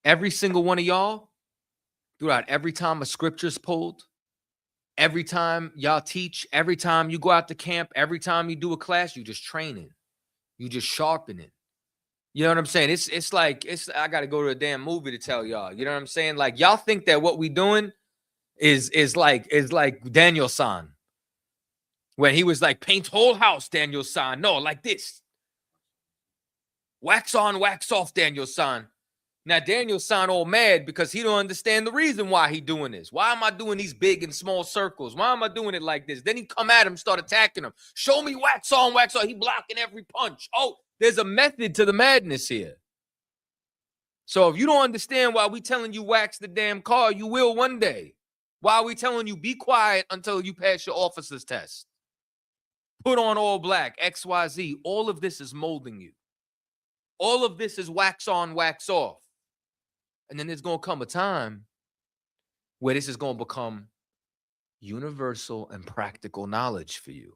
Speaker 10: Every single one of y'all, throughout every time a scripture's pulled, every time y'all teach, every time you go out to camp, every time you do a class, you just training. You just sharpening. You know what I'm saying? It's like I gotta go to a damn movie to tell y'all. You know what I'm saying? Like y'all think that what we doing is like Daniel-san. When he was like, paint whole house, Daniel-san. No, like this. Wax on, wax off, Daniel-san. Now, Daniel-san all mad because he don't understand the reason why he doing this. Why am I doing these big and small circles? Why am I doing it like this? Then he come at him, start attacking him. Show me wax on, wax off. He blocking every punch. Oh, there's a method to the madness here. So if you don't understand why we telling you wax the damn car, you will one day. Why are we telling you be quiet until you pass your officer's test? Put on all black, XYZ. All of this is molding you. All of this is wax on, wax off. And then there's going to come a time where this is going to become universal and practical knowledge for you.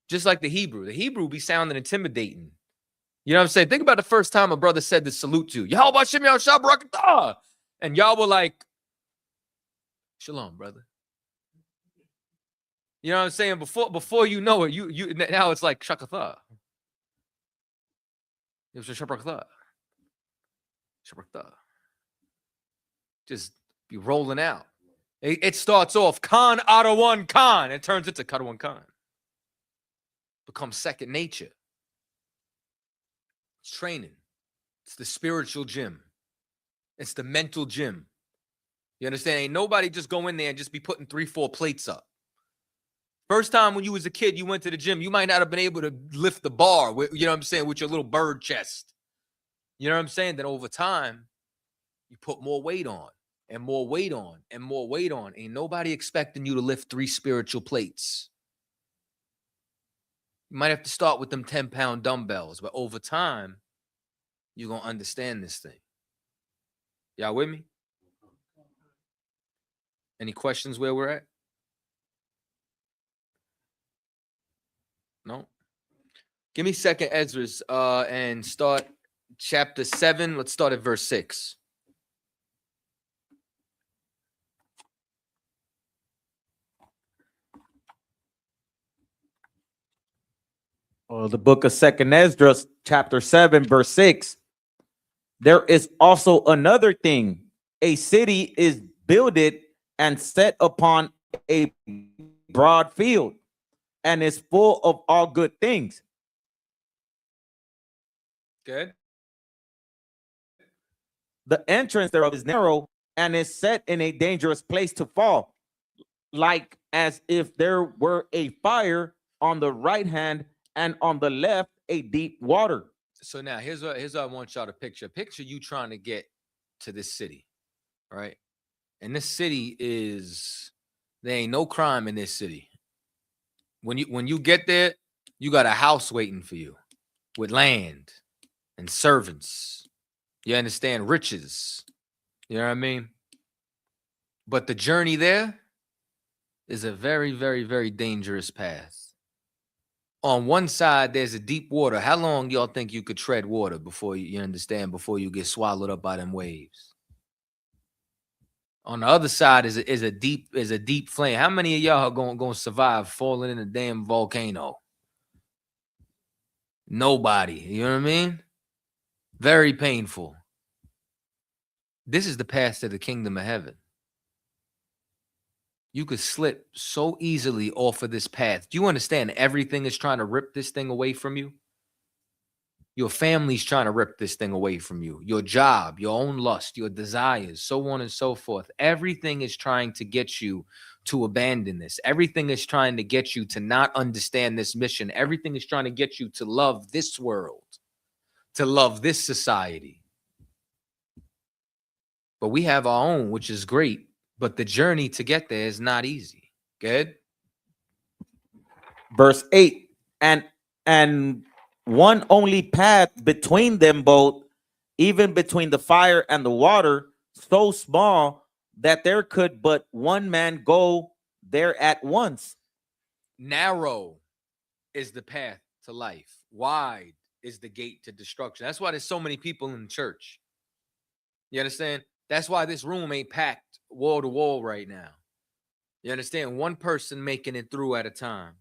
Speaker 10: Just like the Hebrew. The Hebrew be sounding intimidating. You know what I'm saying? Think about the first time a brother said the salute to you. Yahweh Shem Yahshua Barakatah. And y'all were like, Shalom, brother. You know what I'm saying? Before you know it, you now it's like Shakatha. It was Shakatha. Just be rolling out. It starts off Khan Adawan Khan. It turns into Kadawan Khan. Becomes second nature. It's training. It's the spiritual gym. It's the mental gym. You understand? Ain't nobody just go in there and just be putting 3-4 plates up. First time when you was a kid, you went to the gym, you might not have been able to lift the bar, with, you know what I'm saying, with your little bird chest. You know what I'm saying? Then over time, you put more weight on and more weight on and more weight on. Ain't nobody expecting you to lift 3 spiritual plates. You might have to start with them 10-pound dumbbells, but over time, you're going to understand this thing. Y'all with me? Any questions where we're at? No? Give me 2nd Ezra's and start chapter 7. Let's start at verse 6.
Speaker 13: The book of 2nd Esdras, chapter 7, verse 6. There is also another thing. A city is builded and set upon a broad field, and is full of all good things.
Speaker 10: Good.
Speaker 13: The entrance thereof is narrow and is set in a dangerous place to fall, like as if there were a fire on the right hand and on the left a deep water.
Speaker 10: So now here's what I want y'all to picture. Picture you trying to get to this city, right? And this city there ain't no crime in this city. When you get there, you got a house waiting for you with land and servants. You understand? Riches. You know what I mean? But the journey there is a very, very, very dangerous path. On one side, there's a deep water. How long y'all think you could tread water before you get swallowed up by them waves? On the other side is a deep flame. How many of y'all are gonna survive falling in a damn volcano? Nobody. You know what I mean? Very painful. This is the path to the kingdom of heaven. You could slip so easily off of this path. Do you understand? Everything is trying to rip this thing away from you. Your family's trying to rip this thing away from you. Your job, your own lust, your desires, so on and so forth. Everything is trying to get you to abandon this. Everything is trying to get you to not understand this mission. Everything is trying to get you to love this world, to love this society. But we have our own, which is great. But the journey to get there is not easy. Good.
Speaker 13: Verse 8, and one only path between them both, even between the fire and the water, so small that there could but one man go there at once.
Speaker 10: Narrow is the path to life. Wide is the gate to destruction. That's why there's so many people in the church. You understand? That's why this room ain't packed wall to wall right now. You understand? One person making it through at a time.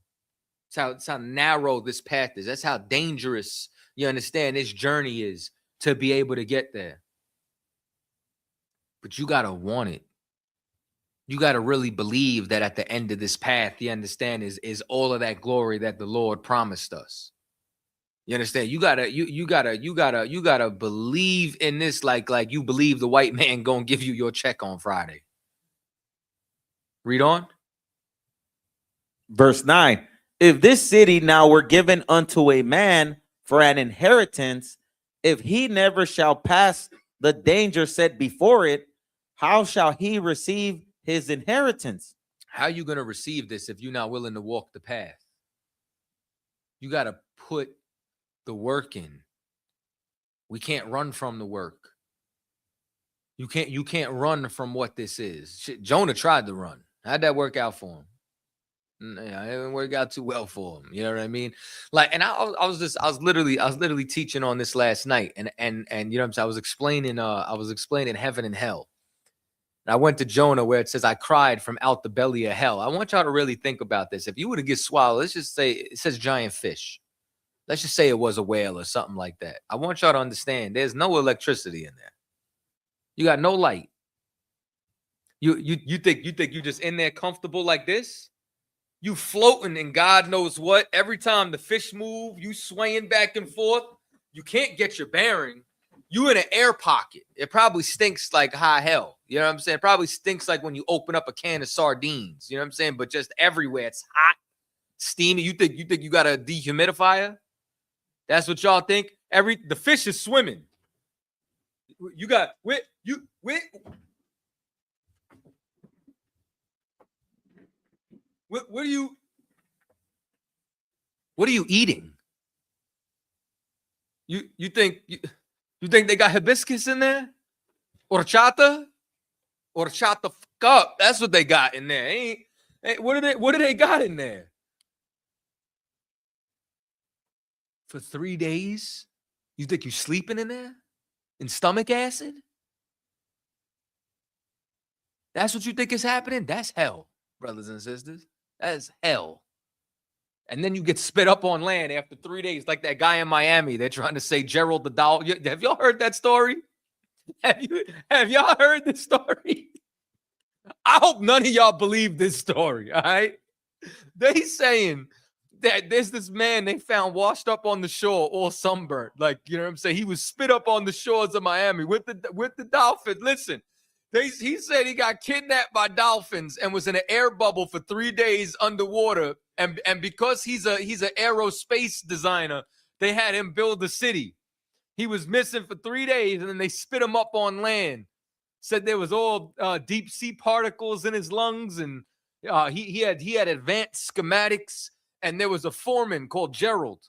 Speaker 10: It's how narrow this path is. That's how dangerous, you understand, this journey is to be able to get there. But you got to want it. You got to really believe that at the end of this path, you understand, is all of that glory that the Lord promised us. You understand? You gotta believe in this like you believe the white man gonna give you your check on Friday. Read on.
Speaker 13: Verse 9. If this city now were given unto a man for an inheritance, if he never shall pass the danger set before it, how shall he receive his inheritance?
Speaker 10: How are you going to receive this if you're not willing to walk the path? You got to put the work in. We can't run from the work. You can't run from what this is. Shit, Jonah tried to run. How'd that work out for him? Yeah, it didn't work out too well for him. You know what I mean? Like, and I was literally teaching on this last night, and you know what I'm saying? I was explaining heaven and hell. And I went to Jonah where it says, I cried from out the belly of hell. I want y'all to really think about this. If you were to get swallowed, let's just say it says giant fish. Let's just say it was a whale or something like that. I want y'all to understand there's no electricity in there. You got no light. You think you just in there comfortable like this? You floating and God knows what. Every time the fish move, you swaying back and forth. You can't get your bearing. You in an air pocket. It probably stinks like high hell. You know what I'm saying? It probably stinks like when you open up a can of sardines. You know what I'm saying? But just everywhere. It's hot, steamy. You think you got a dehumidifier? That's what y'all think? The fish is swimming. You got what are you eating? You think they got hibiscus in there? Horchata? Horchata up. That's what they got in there. What do they got in there? For 3 days? You think you sleeping in there? In stomach acid? That's what you think is happening? That's hell, brothers and sisters. That is hell. And then you get spit up on land after 3 days, like that guy in Miami. They're trying to say Gerald the Dolphin. Have y'all heard that story? Have y'all heard this story? I hope none of y'all believe this story, all right? They saying that there's this man they found washed up on the shore, all sunburnt. Like, you know what I'm saying? He was spit up on the shores of Miami with the dolphin. Listen, he said he got kidnapped by dolphins and was in an air bubble for 3 days underwater. And because he's an aerospace designer, they had him build a city. He was missing for 3 days, and then they spit him up on land. Said there was all deep sea particles in his lungs, and he had advanced schematics. And there was a foreman called Gerald,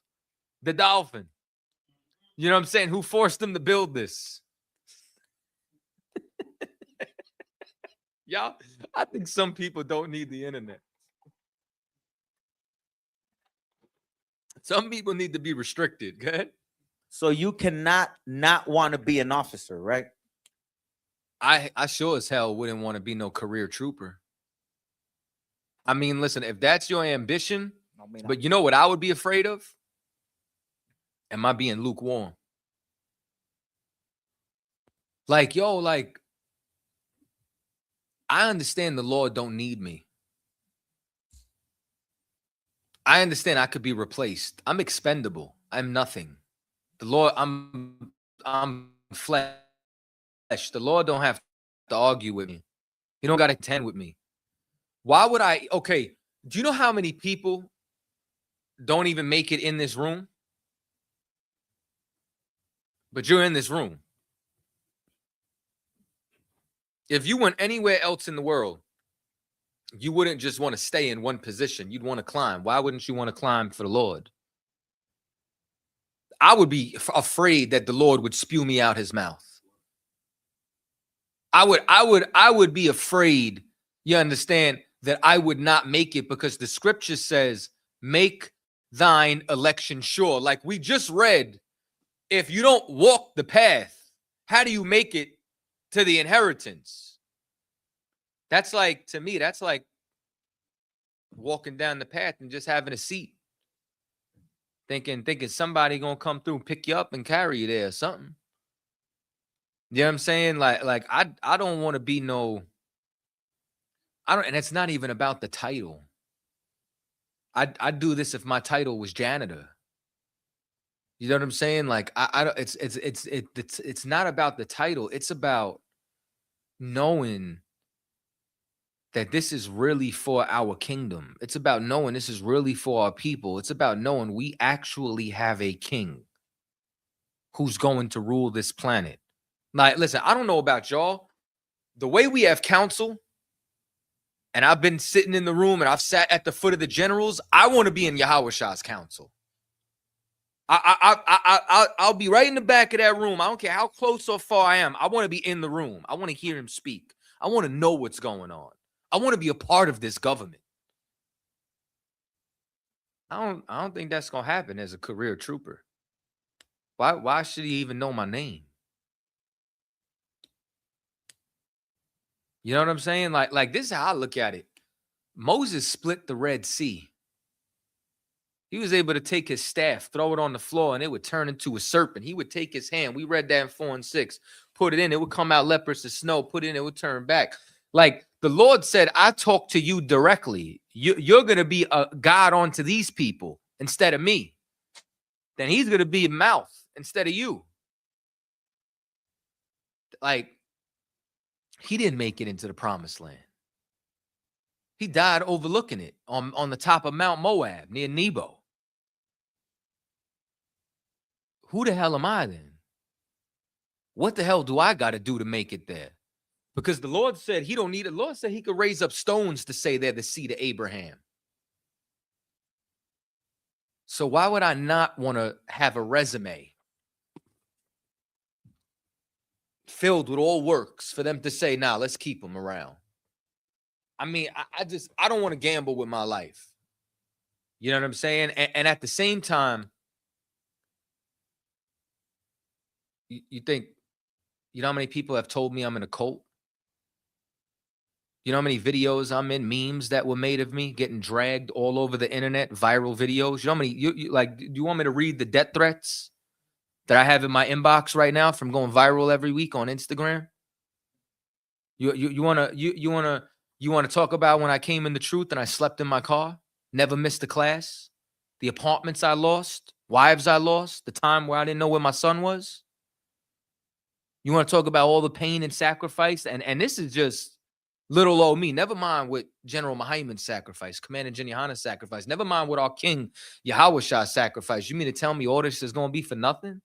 Speaker 10: the dolphin. You know what I'm saying? Who forced him to build this? Y'all, I think some people don't need the internet. Some people need to be restricted. Good.
Speaker 13: So you cannot not want to be an officer, right?
Speaker 10: I sure as hell wouldn't want to be no career trooper. I mean, listen, if that's your ambition, but you know what I would be afraid of? Am I being lukewarm? Like, I understand the Lord don't need me. I understand I could be replaced. I'm expendable. I'm nothing. The Lord, I'm flesh. The Lord don't have to argue with me. He don't got to contend with me. Why would I? Okay, do you know how many people don't even make it in this room? But you're in this room. If you went anywhere else in the world, you wouldn't just want to stay in one position. You'd want to climb. Why wouldn't you want to climb for the Lord? I would be afraid that the Lord would spew me out his mouth. I would be afraid, you understand, that I would not make it, because the scripture says, make thine election sure. Like we just read, if you don't walk the path, how do you make it to the inheritance? That's like, to me, that's like walking down the path and just having a seat. Thinking somebody gonna come through and pick you up and carry you there or something. You know what I'm saying? Like I don't want to be no, and it's not even about the title. I'd do this if my title was janitor. You know what I'm saying? Like I don't, it's not about the title. It's about knowing that this is really for our kingdom. It's about knowing this is really for our people. It's about knowing we actually have a king who's going to rule this planet. Like, listen, I don't know about y'all. The way we have counsel, and I've been sitting in the room and I've sat at the foot of the generals, I want to be in Yahushua council. I'll be right in the back of that room. I don't care how close or far I am. I want to be in the room. I want to hear him speak. I want to know what's going on. I want to be a part of this government. I don't think that's gonna happen as a career trooper. Why should he even know my name? You know what I'm saying? Like this is how I look at it. Moses split the Red Sea. He was able to take his staff, throw it on the floor, and it would turn into a serpent. He would take his hand. We read that in 4 and 6. Put it in. It would come out leprous as snow. Put it in. It would turn back. Like the Lord said, I talk to you directly. You're going to be a God unto these people instead of me. Then he's going to be a mouth instead of you. Like, he didn't make it into the promised land. He died overlooking it on the top of Mount Moab near Nebo. Who the hell am I then? What the hell do I got to do to make it there? Because the Lord said he don't need it. The Lord said he could raise up stones to say they're the seed of Abraham. So why would I not want to have a resume filled with all works for them to say, nah, let's keep them around? I mean, I don't want to gamble with my life. You know what I'm saying? And at the same time, you think, you know how many people have told me I'm in a cult? You know how many videos I'm in, memes that were made of me getting dragged all over the internet, viral videos? You know how many, do you want me to read the death threats that I have in my inbox right now from going viral every week on Instagram? You want to talk about when I came in the truth and I slept in my car, never missed a class, the apartments I lost, wives I lost, the time where I didn't know where my son was? You want to talk about all the pain and sacrifice? And this is just little old me. Never mind what General Muhammad's sacrifice, Commander Jenny sacrifice. Never mind what our King Yahushua sacrifice. You mean to tell me all this is going to be for nothing?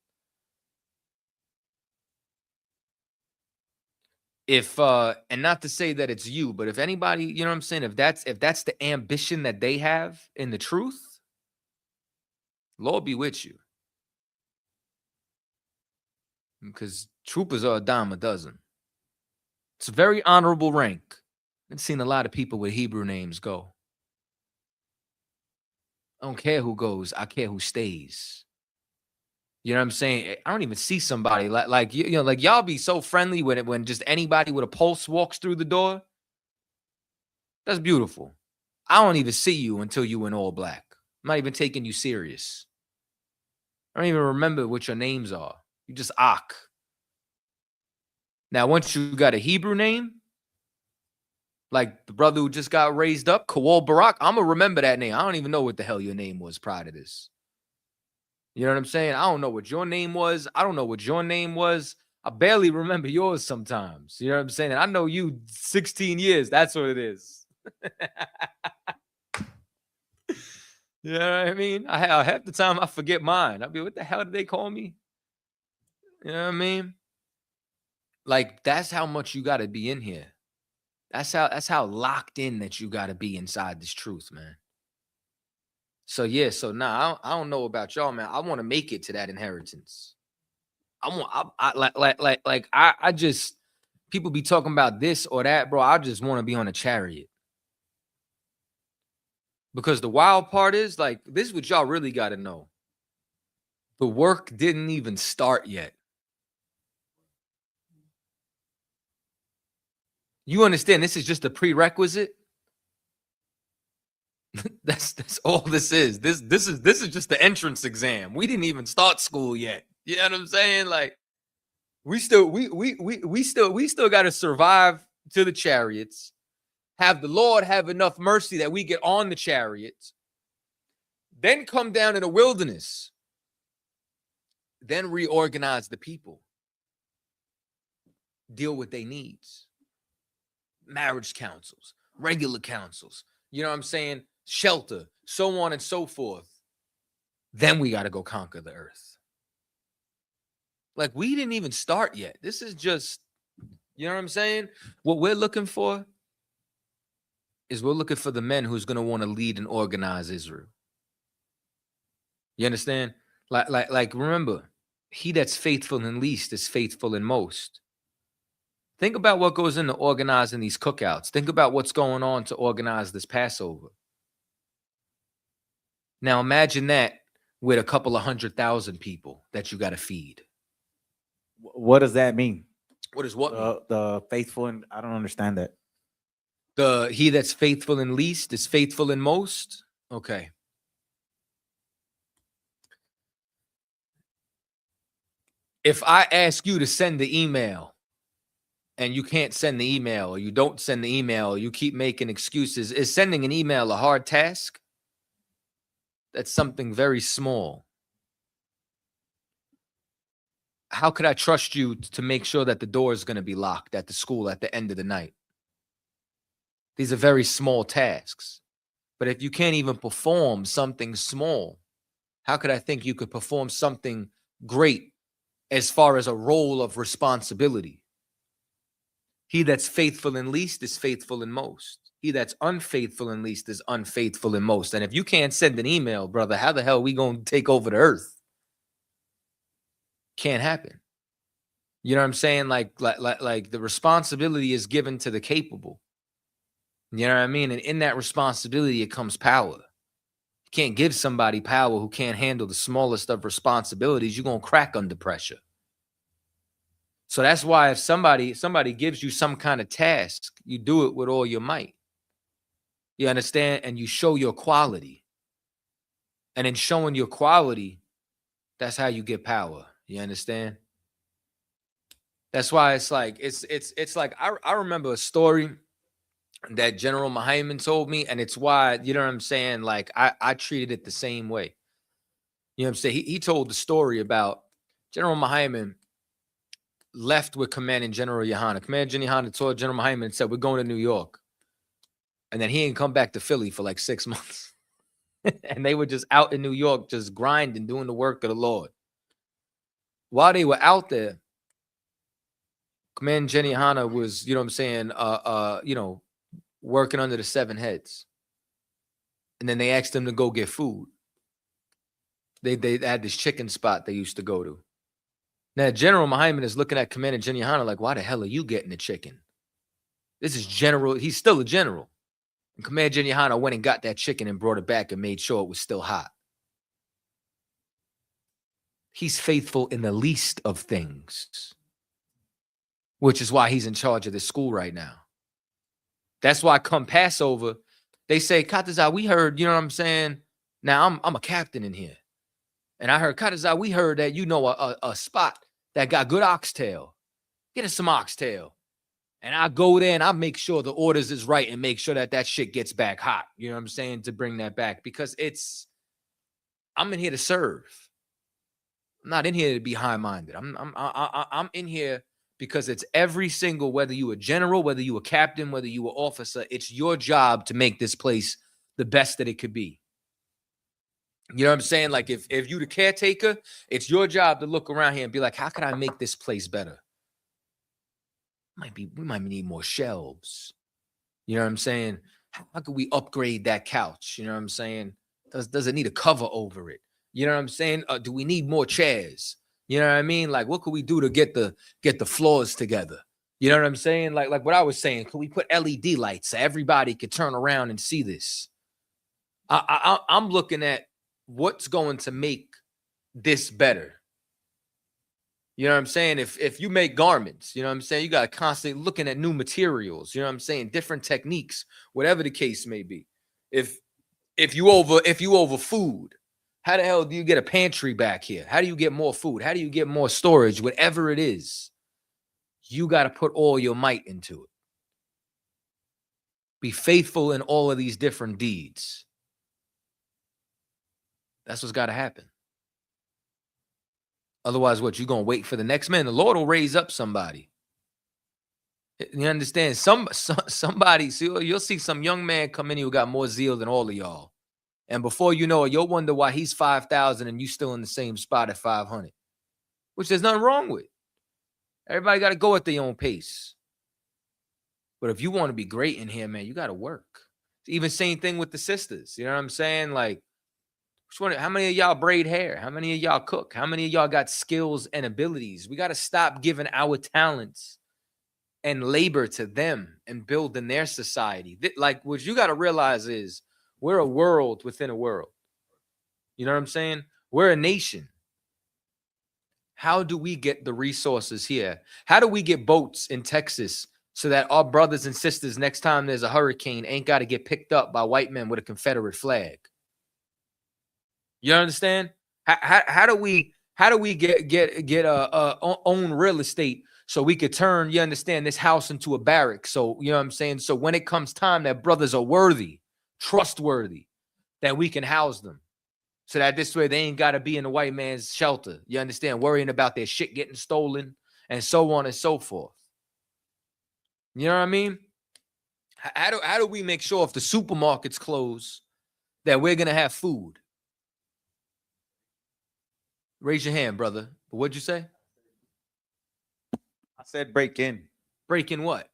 Speaker 10: If and not to say that it's you, but if anybody, you know what I'm saying, if that's the ambition that they have in the truth, Lord be with you. Because troopers are a dime a dozen. It's a very honorable rank. I've seen a lot of people with Hebrew names go. I don't care who goes. I care who stays. You know what I'm saying? I don't even see somebody like you know, like y'all be so friendly when just anybody with a pulse walks through the door. That's beautiful. I don't even see you until you in all black. I'm not even taking you serious. I don't even remember what your names are. You just Ak. Now, once you got a Hebrew name, like the brother who just got raised up, Kawal Barak, I'm going to remember that name. I don't even know what the hell your name was prior to this. You know what I'm saying? I don't know what your name was. I don't know what your name was. I barely remember yours sometimes. You know what I'm saying? And I know you 16 years. That's what it is. You know what I mean? Half the time I forget mine. I'll be, what the hell did they call me? You know what I mean? Like, that's how much you got to be in here. That's how locked in that you got to be inside this truth, man. So yeah, so now I don't know about y'all, man. I want to make it to that inheritance. I just, people be talking about this or that, bro. I just want to be on a chariot. Because the wild part is, like, this is what y'all really got to know. The work didn't even start yet. You understand? This is just a prerequisite. That's all this is. This is just the entrance exam. We didn't even start school yet. You know what I'm saying? Like, we still got to survive to the chariots. Have the Lord have enough mercy that we get on the chariots. Then come down in the wilderness. Then reorganize the people. Deal with their needs. Marriage councils, regular councils. You know what I'm saying? Shelter, so on and so forth. Then we got to go conquer the earth. Like, we didn't even start yet. This is just, you know what I'm saying? What we're looking for is we're looking for the men who's going to want to lead and organize Israel. You understand? Like, remember, he that's faithful in least is faithful in most. Think about what goes into organizing these cookouts. Think about what's going on to organize this Passover. Now imagine that with a couple of 100,000 people that you got to feed.
Speaker 13: What does that mean?
Speaker 10: What is what?
Speaker 13: The faithful, and I don't understand that.
Speaker 10: He that's faithful in least is faithful in most. Okay. If I ask you to send the email and you can't send the email, or you don't send the email, or you keep making excuses, is sending an email a hard task? That's something very small. How could I trust you to make sure that the door is going to be locked at the school at the end of the night? These are very small tasks. But if you can't even perform something small, how could I think you could perform something great as far as a role of responsibility? He that's faithful in least is faithful in most. He that's unfaithful in least is unfaithful in most. And if you can't send an email, brother, how the hell are we going to take over the earth? Can't happen. You know what I'm saying? Like the responsibility is given to the capable. You know what I mean? And in that responsibility, it comes power. You can't give somebody power who can't handle the smallest of responsibilities. You're going to crack under pressure. So that's why if somebody gives you some kind of task, you do it with all your might. You understand? And you show your quality. And in showing your quality, that's how you get power. You understand? That's why it's like I remember a story that General Mahayman told me, and it's why, you know what I'm saying? Like, I treated it the same way. You know what I'm saying? He told the story about General Mahayman left with Commanding General Yohana. Commanding General Yohana told General Mahayman and said, we're going to New York. And then he didn't come back to Philly for like 6 months. And they were just out in New York, just grinding, doing the work of the Lord. While they were out there, Commanding General Yohana was, you know what I'm saying, working under the 7 heads. And then they asked him to go get food. They had this chicken spot they used to go to. Now, General Mahayman is looking at Commander General Yohana like, why the hell are you getting the chicken? This is General. He's still a general. And Commander General Yohana went and got that chicken and brought it back and made sure it was still hot. He's faithful in the least of things, which is why he's in charge of this school right now. That's why come Passover, they say, Chaataza, we heard, you know what I'm saying? Now, I'm a captain in here. And I heard, Chaataza, we heard that you know a spot that got good oxtail. Get us some oxtail. And I go there and I make sure the orders is right and make sure that shit gets back hot. You know what I'm saying? To bring that back. Because I'm in here to serve. I'm not in here to be high-minded. I'm in here because it's every single, whether you a general, whether you a captain, whether you an officer, it's your job to make this place the best that it could be. You know what I'm saying? Like if you the caretaker, it's your job to look around here and be like, how can I make this place better? We might need more shelves. You know what I'm saying? How could we upgrade that couch? You know what I'm saying? Does it need a cover over it? You know what I'm saying? Do we need more chairs? You know what I mean? Like, what could we do to get the floors together? You know what I'm saying? Like what I was saying, could we put LED lights so everybody could turn around and see this? I'm looking at what's going to make this better. You know what I'm saying? If you make garments, you know what I'm saying? You got to constantly looking at new materials, you know what I'm saying? Different techniques, whatever the case may be. If you over food, how the hell do you get a pantry back here? How do you get more food? How do you get more storage? Whatever it is, you got to put all your might into it. Be faithful in all of these different deeds. That's what's got to happen. Otherwise, what, you going to wait for the next man? The Lord will raise up somebody. You understand? Somebody, see, you'll see some young man come in who got more zeal than all of y'all. And before you know it, you'll wonder why he's 5,000 and you still in the same spot at 500, which there's nothing wrong with. Everybody got to go at their own pace. But if you want to be great in here, man, you got to work. Even same thing with the sisters. You know what I'm saying? Like, how many of y'all braid hair? How many of y'all cook? How many of y'all got skills and abilities? We got to stop giving our talents and labor to them and building their society. Like, what you got to realize is we're a world within a world. You know what I'm saying? We're a nation. How do we get the resources here? How do we get boats in Texas so that our brothers and sisters, next time there's a hurricane, ain't got to get picked up by white men with a Confederate flag? You understand? How do we get own real estate so we could turn, you understand, this house into a barrack? So, you know what I'm saying? So when it comes time that brothers are worthy, trustworthy, that we can house them. So that this way they ain't got to be in the white man's shelter. You understand? Worrying about their shit getting stolen and so on and so forth. You know what I mean? How do we make sure if the supermarkets close that we're going to have food? Raise your hand, brother. What'd you say?
Speaker 13: I said break in.
Speaker 10: Break in what?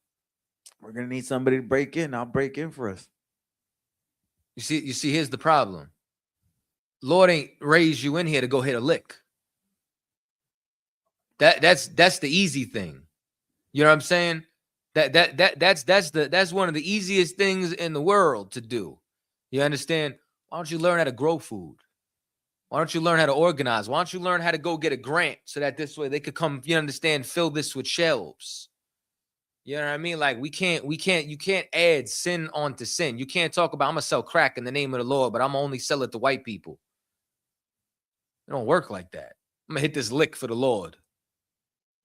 Speaker 13: We're going to need somebody to break in. I'll break in for us.
Speaker 10: You see, here's the problem. Lord ain't raised you in here to go hit a lick. That's the easy thing. You know what I'm saying? That's one of the easiest things in the world to do. You understand? Why don't you learn how to grow food? Why don't you learn how to organize? Why don't you learn how to go get a grant so that this way they could come, you understand, fill this with shelves? You know what I mean? Like you can't add sin onto sin. You can't talk about, I'm gonna sell crack in the name of the Lord, but I'm gonna only sell it to white people. It don't work like that. I'm gonna hit this lick for the Lord.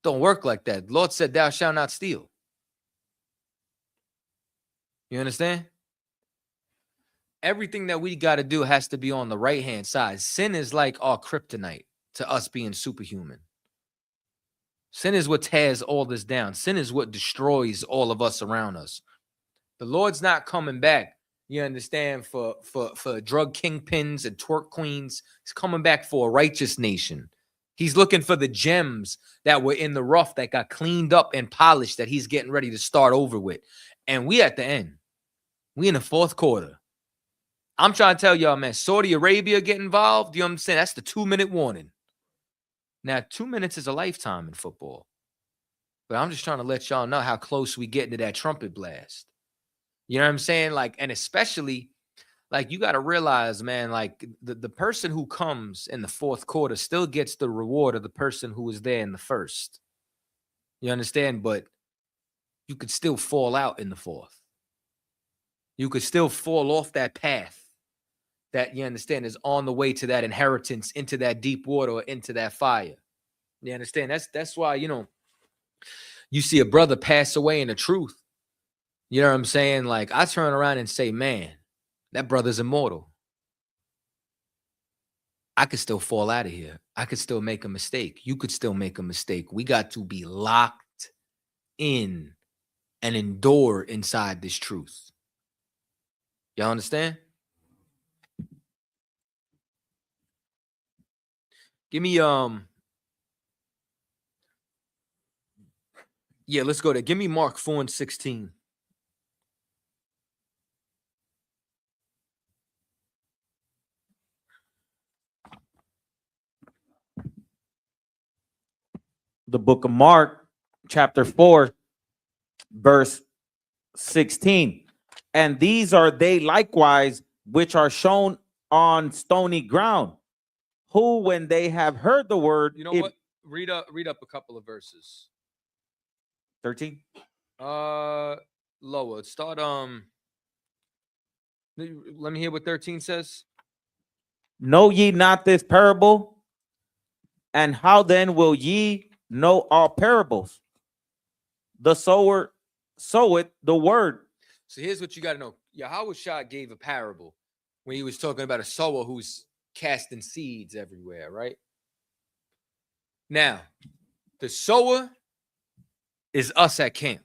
Speaker 10: Don't work like that. The Lord said, thou shalt not steal. You understand? Everything that we got to do has to be on the right-hand side. Sin is like our kryptonite to us being superhuman. Sin is what tears all this down. Sin is what destroys all of us around us. The Lord's not coming back, you understand, for drug kingpins and twerk queens. He's coming back for a righteous nation. He's looking for the gems that were in the rough that got cleaned up and polished that he's getting ready to start over with. And we at the end. We in the fourth quarter. I'm trying to tell y'all, man, Saudi Arabia get involved. You know what I'm saying? That's the 2-minute warning. Now, 2 minutes is a lifetime in football. But I'm just trying to let y'all know how close we get to that trumpet blast. You know what I'm saying? Like, and especially, like, you got to realize, man, like the person who comes in the fourth quarter still gets the reward of the person who was there in the first. You understand? But you could still fall out in the fourth. You could still fall off that path that, you understand, is on the way to that inheritance, into that deep water or into that fire. You understand? That's why, you know, you see a brother pass away in the truth. You know what I'm saying? Like, I turn around and say, man, that brother's immortal. I could still fall out of here. I could still make a mistake. You could still make a mistake. We got to be locked in and endure inside this truth. Y'all understand? Give me yeah, let's go there. Give me Mark 4:16.
Speaker 13: The book of Mark, chapter 4, verse 16. And these are they likewise which are shown on stony ground, who when they have heard the word.
Speaker 10: You know what? Read up a couple of verses.
Speaker 13: 13.
Speaker 10: Lower. Start let me hear what 13 says.
Speaker 13: Know ye not this parable? And how then will ye know all parables? The sower soweth the word.
Speaker 10: So here's what you got to know. Yahweh Shah gave a parable when he was talking about a sower who's casting seeds everywhere, right? Now, the sower is us at camp.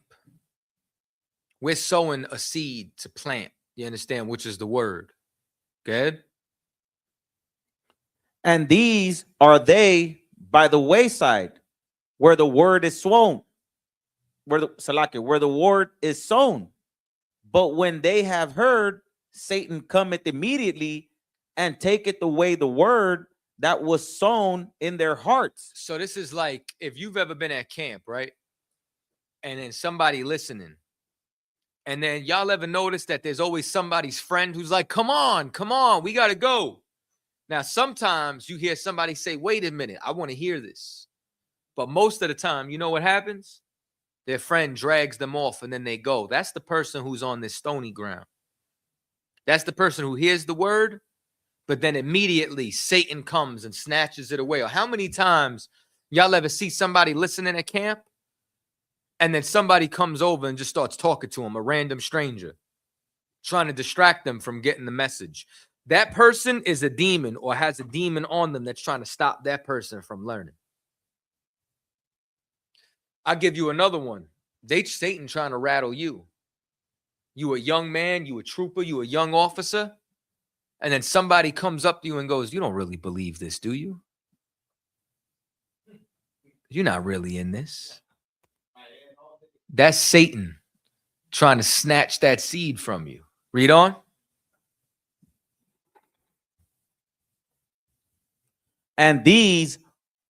Speaker 10: We're sowing a seed to plant, you understand, which is the word. Good?
Speaker 13: And these are they by the wayside, where the word is sown, where the word is sown. But when they have heard, Satan cometh immediately and taketh away the word that was sown in their hearts.
Speaker 10: So this is like if you've ever been at camp, right? And then somebody listening. And then y'all ever notice that there's always somebody's friend who's like, come on, we got to go. Now, sometimes you hear somebody say, wait a minute, I want to hear this. But most of the time, you know what happens? Their friend drags them off and then they go. That's the person who's on this stony ground. That's the person who hears the word, but then immediately Satan comes and snatches it away. Or how many times y'all ever see somebody listening at camp and then somebody comes over and just starts talking to them, a random stranger, trying to distract them from getting the message? That person is a demon or has a demon on them that's trying to stop that person from learning. I'll give you another one. Satan trying to rattle you. You a young man, you a trooper, you a young officer, and then somebody comes up to you and goes, you don't really believe this, do you? You're not really in this. That's Satan trying to snatch that seed from you. Read on.
Speaker 13: And these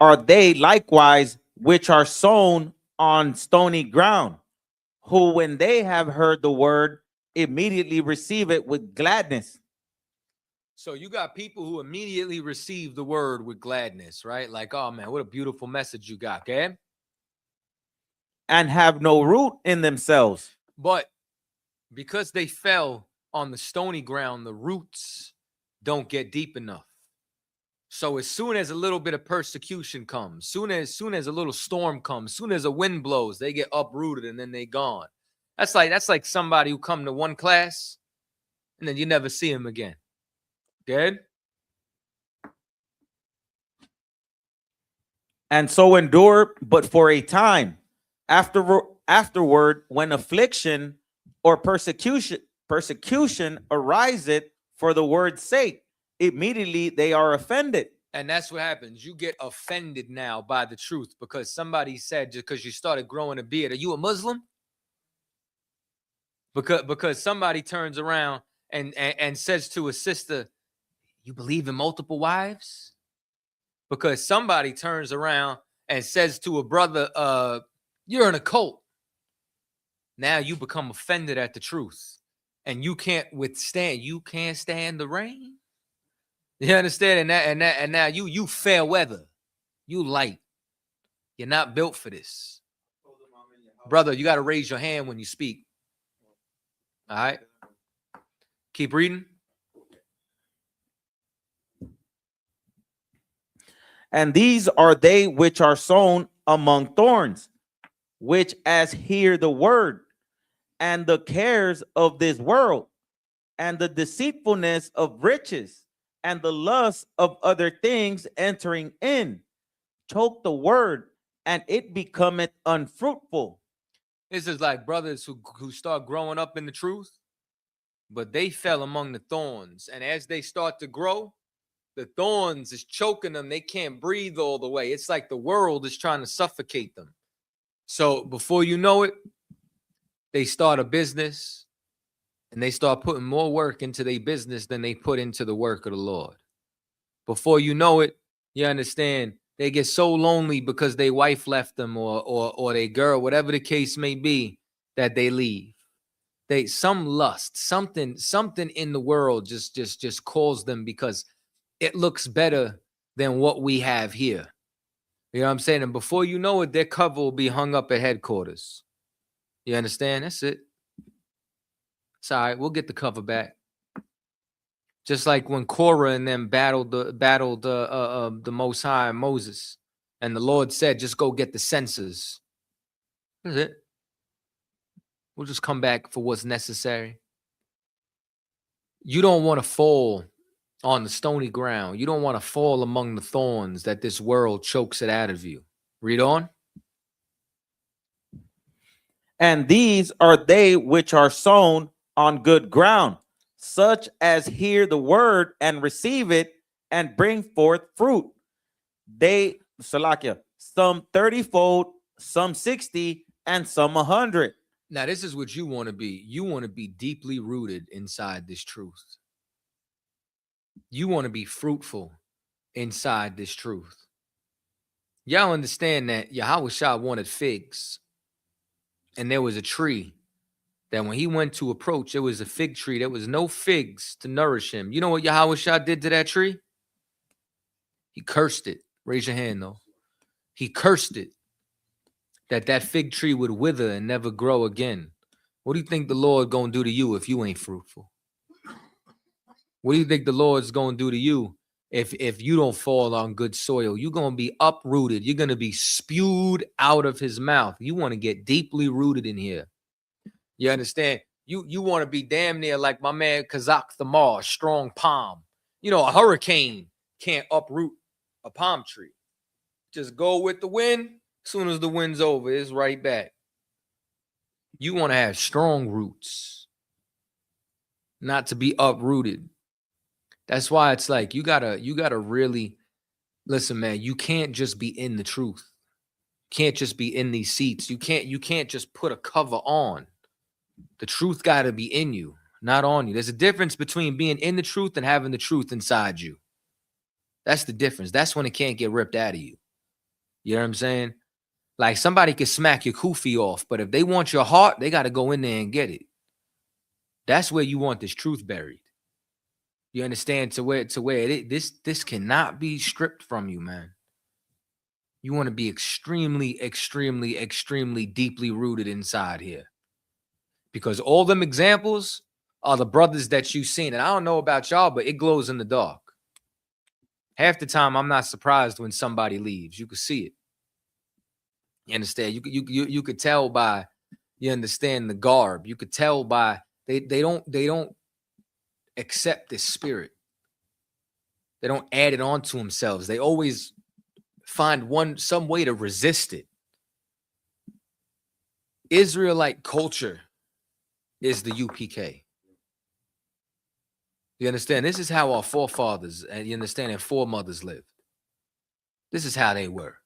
Speaker 13: are they likewise which are sown on stony ground, who when they have heard the word, immediately receive it with gladness.
Speaker 10: So you got people who immediately receive the word with gladness, right? Like, oh man, what a beautiful message you got, okay?
Speaker 13: And have no root in themselves.
Speaker 10: But because they fell on the stony ground, the roots don't get deep enough. So as soon as a little bit of persecution comes, soon as a little storm comes, soon as a wind blows, they get uprooted and then they gone. That's like somebody who come to one class and then you never see him again. Dead?
Speaker 13: And so endure, but for a time. Afterward, when affliction or persecution ariseth for the word's sake, immediately they are offended.
Speaker 10: And that's what happens. You get offended now by the truth because somebody said, just because you started growing a beard, are you a Muslim? Because somebody turns around and says to a sister, you believe in multiple wives? Because somebody turns around and says to a brother, you're in a cult. Now you become offended at the truth and you can't stand the rain. You understand? And now you fair weather. You light. You're not built for this. Brother, you got to raise your hand when you speak. All right. Keep reading.
Speaker 13: And these are they which are sown among thorns, which as hear the word, and the cares of this world, and the deceitfulness of riches, and the lust of other things entering in, choke the word, and it becometh unfruitful.
Speaker 10: This is like brothers who start growing up in the truth, but they fell among the thorns. And as they start to grow, the thorns is choking them. They can't breathe all the way. It's like the world is trying to suffocate them. So before you know it, they start a business and they start putting more work into their business than they put into the work of the Lord. Before you know it, you understand, they get so lonely because their wife left them or their girl, whatever the case may be, that they leave. Some lust, something in the world just calls them because it looks better than what we have here. You know what I'm saying? And before you know it, their cover will be hung up at headquarters. You understand? That's it. It's all right. We'll get the cover back. Just like when Korah and them battled the Most High and Moses, and the Lord said, "Just go get the censers." That's it. We'll just come back for what's necessary. You don't want to fall on the stony ground. You don't want to fall among the thorns that this world chokes it out of you. Read on.
Speaker 13: And these are they which are sown on good ground, such as hear the word and receive it and bring forth fruit. They, Salakia, some 30-fold, some 60, and some 100.
Speaker 10: Now, this is what you want to be. You want to be deeply rooted inside this truth. You want to be fruitful inside this truth. Y'all understand that Yahushua wanted figs. And there was a tree that when he went to approach, it was a fig tree. There was no figs to nourish him. You know what Yahushua did to that tree? He cursed it. Raise your hand, though. He cursed it. That fig tree would wither and never grow again. What do you think the Lord gonna do to you if you ain't fruitful? What do you think the Lord's gonna do to you if you don't fall on good soil? You're gonna be uprooted. You're gonna be spewed out of his mouth. You want to get deeply rooted in here. You understand? You want to be damn near like my man Kazakh Thamar, strong palm. You know, a hurricane can't uproot a palm tree. Just go with the wind. As soon as the wind's over, it's right back. You want to have strong roots, not to be uprooted. That's why it's like you gotta really listen, man. You can't just be in the truth. You can't just be in these seats. You can't just put a cover on. The truth gotta be in you, not on you. There's a difference between being in the truth and having the truth inside you. That's the difference. That's when it can't get ripped out of you. You know what I'm saying? Like somebody could smack your kufi off, but if they want your heart, they got to go in there and get it. That's where you want this truth buried. You understand? To where this cannot be stripped from you, man. You want to be extremely, extremely, extremely deeply rooted inside here. Because all them examples are the brothers that you've seen. And I don't know about y'all, but it glows in the dark. Half the time, I'm not surprised when somebody leaves. You can see it. You understand? You could tell by, you understand, the garb. You could tell by they don't accept this spirit. They don't add it on to themselves. They always find some way to resist it. Israelite culture is the UPK. You understand? This is how our forefathers and you understand and foremothers lived. This is how they were.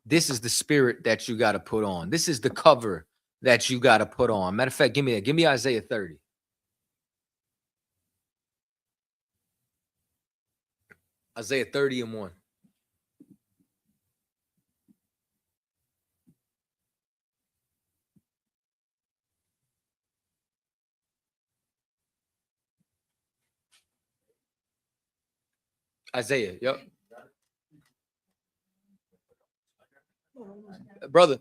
Speaker 10: This is the spirit that you got to put on. This is the cover that you got to put on. Matter of fact, give me that. Give me Isaiah 30. Isaiah 30:1. Isaiah, yep. Brother,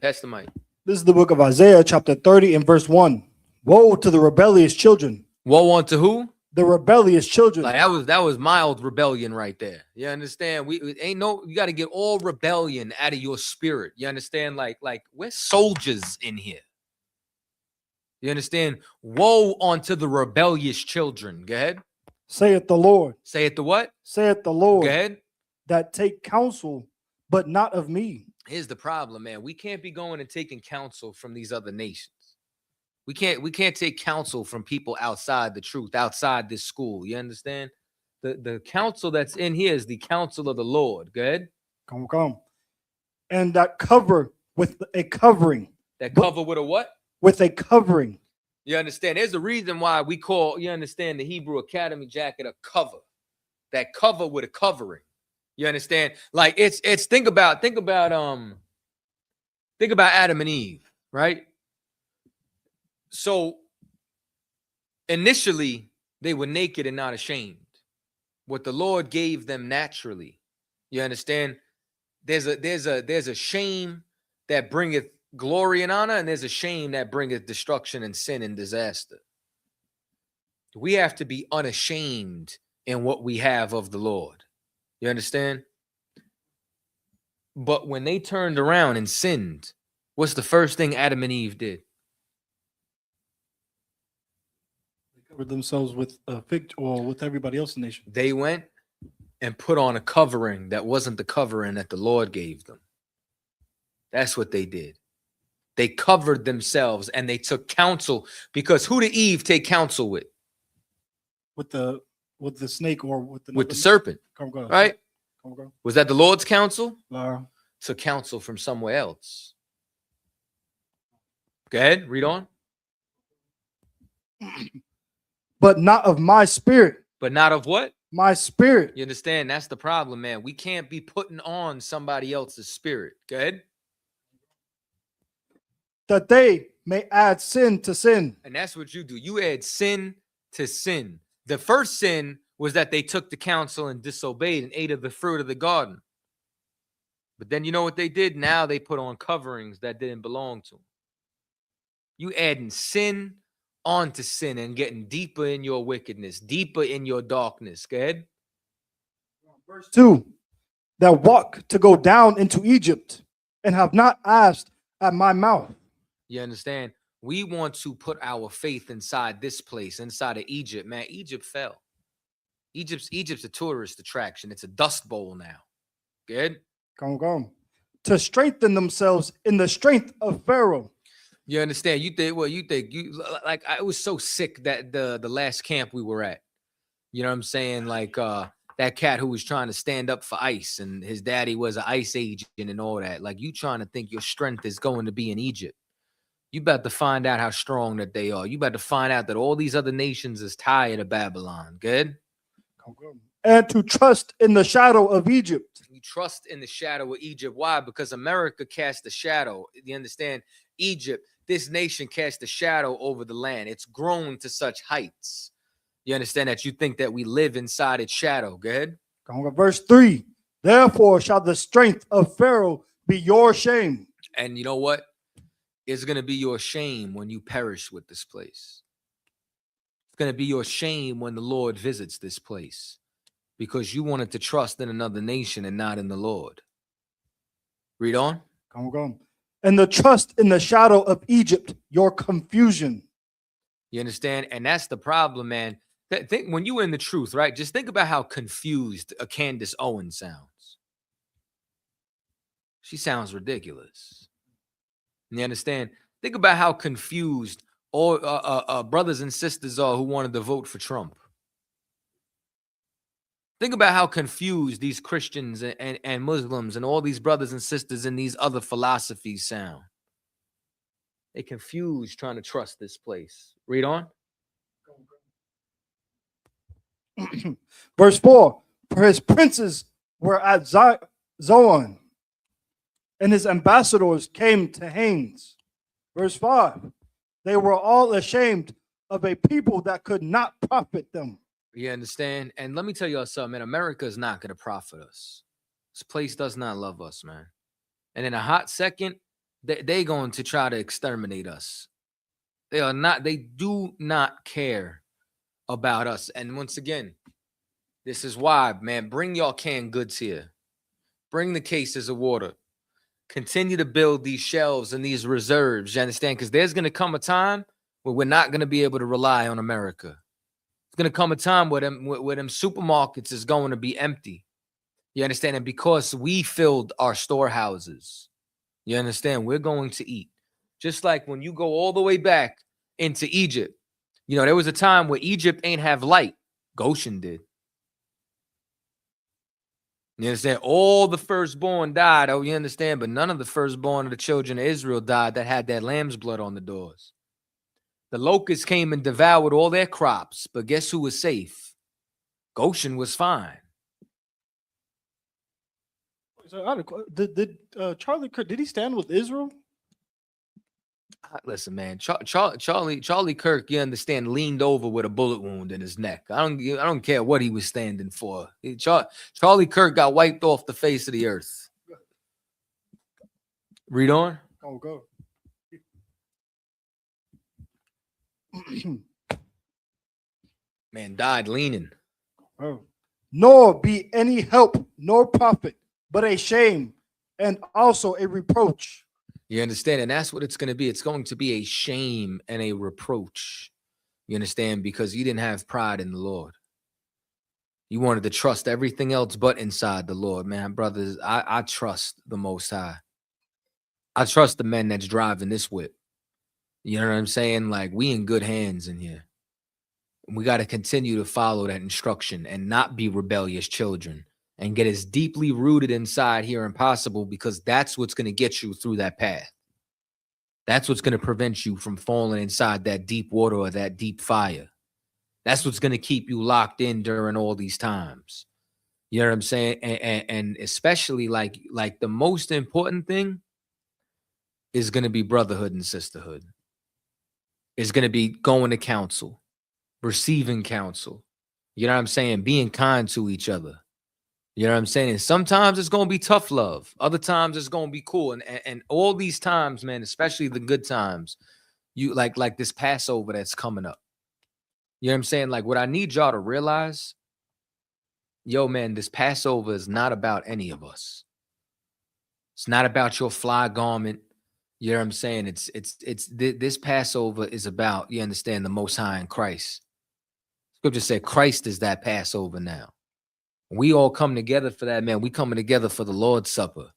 Speaker 10: pass the mic.
Speaker 9: This is the book of Isaiah, chapter 30 and verse 1. Woe to the rebellious children.
Speaker 10: Woe unto who?
Speaker 9: The rebellious children.
Speaker 10: Like that was mild rebellion right there. You understand? You got to get all rebellion out of your spirit. You understand? Like we're soldiers in here. You understand? Woe unto the rebellious children. Go ahead.
Speaker 9: saith the Lord.
Speaker 10: Saith the what?
Speaker 9: Saith the Lord.
Speaker 10: Go ahead.
Speaker 9: That take counsel, but not of me.
Speaker 10: Here's the problem, man. We can't be going and taking counsel from these other nations. We can't take counsel from people outside the truth, outside this school. You understand? The counsel that's in here is the counsel of the Lord. Go ahead.
Speaker 9: Come. And that cover with a covering.
Speaker 10: That cover with a what?
Speaker 9: With a covering.
Speaker 10: You understand? There's a reason why we call, you understand, the Hebrew Academy jacket a cover. That cover with a covering. You understand? Like it's think about Adam and Eve, right? So initially they were naked and not ashamed. What the Lord gave them naturally. You understand? There's a shame that bringeth glory and honor, and there's a shame that bringeth destruction and sin and disaster. We have to be unashamed in what we have of the Lord. You understand? But when they turned around and sinned, what's the first thing Adam and Eve did?
Speaker 9: They covered themselves with a fig or with everybody else in the nation.
Speaker 10: They went and put on a covering that wasn't the covering that the Lord gave them. That's what they did. They covered themselves and they took counsel, because who did Eve take counsel with?
Speaker 9: With the snake or with
Speaker 10: the serpent. Right? Was that the Lord's counsel?
Speaker 9: No.
Speaker 10: Took counsel from somewhere else. Go ahead, read on.
Speaker 9: But not of my spirit.
Speaker 10: But not of what?
Speaker 9: My spirit.
Speaker 10: You understand? That's the problem, man. We can't be putting on somebody else's spirit. Go ahead.
Speaker 9: That they may add sin to sin.
Speaker 10: And that's what you do. You add sin to sin. The first sin was that they took the counsel and disobeyed and ate of the fruit of the garden. But then you know what they did? Now they put on coverings that didn't belong to them. You adding sin onto sin and getting deeper in your wickedness, deeper in your darkness. Go ahead.
Speaker 9: Verse 2. That walk to go down into Egypt and have not asked at my mouth.
Speaker 10: You understand? We want to put our faith inside this place, inside of Egypt. Man, Egypt fell. Egypt's a tourist attraction. It's a dust bowl now. Good?
Speaker 9: Come. To strengthen themselves in the strength of Pharaoh.
Speaker 10: You understand? You like I was so sick that the last camp we were at. You know what I'm saying? Like that cat who was trying to stand up for ICE and his daddy was an ICE agent and all that. Like you trying to think your strength is going to be in Egypt. You about to find out how strong that they are. You about to find out that all these other nations is tired of Babylon. Good?
Speaker 9: And to trust in the shadow of Egypt.
Speaker 10: You trust in the shadow of Egypt. Why? Because America cast a shadow. You understand? Egypt, this nation cast a shadow over the land. It's grown to such heights. You understand that you think that we live inside its shadow. Go ahead.
Speaker 9: Verse 3. Therefore shall the strength of Pharaoh be your shame.
Speaker 10: And you know what? It's going to be your shame when you perish with this place. It's going to be your shame when the Lord visits this place, because you wanted to trust in another nation and not in the Lord. Read on.
Speaker 9: Come. And the trust in the shadow of Egypt, your confusion.
Speaker 10: You understand? And that's the problem, man. Think when you're in the truth, right? Just think about how confused a Candace Owens sounds. She sounds ridiculous. You understand? Think about how confused all brothers and sisters are who wanted to vote for Trump. Think about how confused these Christians and Muslims and all these brothers and sisters in these other philosophies sound. They confused trying to trust this place. Read on.
Speaker 9: Verse 4. For his princes were at Zoan, and his ambassadors came to Hanes. Verse 5. They were all ashamed of a people that could not profit them.
Speaker 10: You understand? And let me tell y'all something, man. America is not going to profit us. This place does not love us, man. And in a hot second, they're going to try to exterminate us. They do not care about us. And once again, this is why, man, bring y'all canned goods here. Bring the cases of water. Continue to build these shelves and these reserves, you understand? Because there's going to come a time where we're not going to be able to rely on America. It's gonna come a time where them supermarkets is going to be empty. You understand? And because we filled our storehouses, you understand, we're going to eat. Just like when you go all the way back into Egypt, you know, there was a time where Egypt ain't have light. Goshen did. You understand? All the firstborn died. Oh, you understand? But none of the firstborn of the children of Israel died that had that lamb's blood on the doors. The locusts came and devoured all their crops. But guess who was safe? Goshen was fine.
Speaker 9: So, did Charlie Kirk, did he stand with Israel?
Speaker 10: Listen, man, Charlie Kirk, you understand, leaned over with a bullet wound in his neck. I don't care what he was standing for. Charlie Kirk got wiped off the face of the earth. Read on.
Speaker 9: Oh, go.
Speaker 10: Man died leaning.
Speaker 9: Oh. Nor be any help nor profit, but a shame and also a reproach.
Speaker 10: You understand? And that's what it's going to be. It's going to be a shame and a reproach. You understand? Because you didn't have pride in the Lord. You wanted to trust everything else but inside the Lord, man. Brothers, I trust the Most High. I trust the men that's driving this whip. You know what I'm saying? Like, we in good hands in here. We got to continue to follow that instruction and not be rebellious children and get as deeply rooted inside here as possible, because that's what's going to get you through that path. That's what's going to prevent you from falling inside that deep water or that deep fire. That's what's going to keep you locked in during all these times. You know what I'm saying? And especially like the most important thing is going to be brotherhood and sisterhood. It's going to be going to counsel, receiving counsel. You know what I'm saying? Being kind to each other. You know what I'm saying? And sometimes it's going to be tough love. Other times it's going to be cool. And all these times, man, especially the good times, you like this Passover that's coming up. You know what I'm saying? Like, what I need y'all to realize, yo, man, this Passover is not about any of us. It's not about your fly garment. You know what I'm saying? This Passover is about, you understand, the Most High in Christ. Scripture said Christ is that Passover now. We all come together for that, man. We coming together for the Lord's Supper.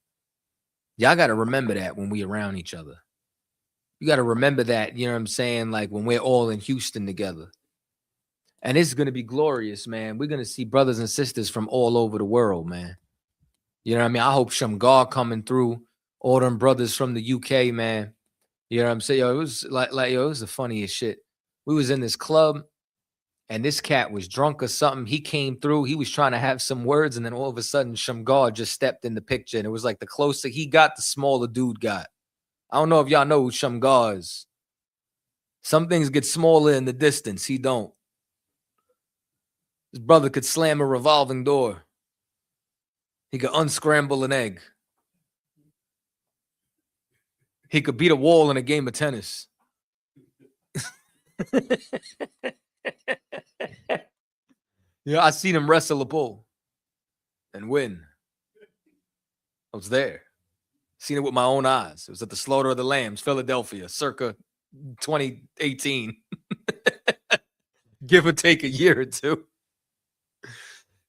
Speaker 10: Y'all got to remember that when we around each other. You got to remember that, you know what I'm saying? Like when we're all in Houston together. And it's going to be glorious, man. We're going to see brothers and sisters from all over the world, man. You know what I mean? I hope Shamgar coming through. All them brothers from the UK, man. You know what I'm saying? Yo, it was it was the funniest shit. We was in this club and this cat was drunk or something. He came through. He was trying to have some words. And then all of a sudden, Shamgar just stepped in the picture. And it was like the closer he got, the smaller dude got. I don't know if y'all know who Shamgar is. Some things get smaller in the distance. He don't. His brother could slam a revolving door. He could unscramble an egg. He could beat a wall in a game of tennis. Yeah, I seen him wrestle a bull and win. I was there. Seen it with my own eyes. It was at the Slaughter of the Lambs, Philadelphia, circa 2018. Give or take a year or two.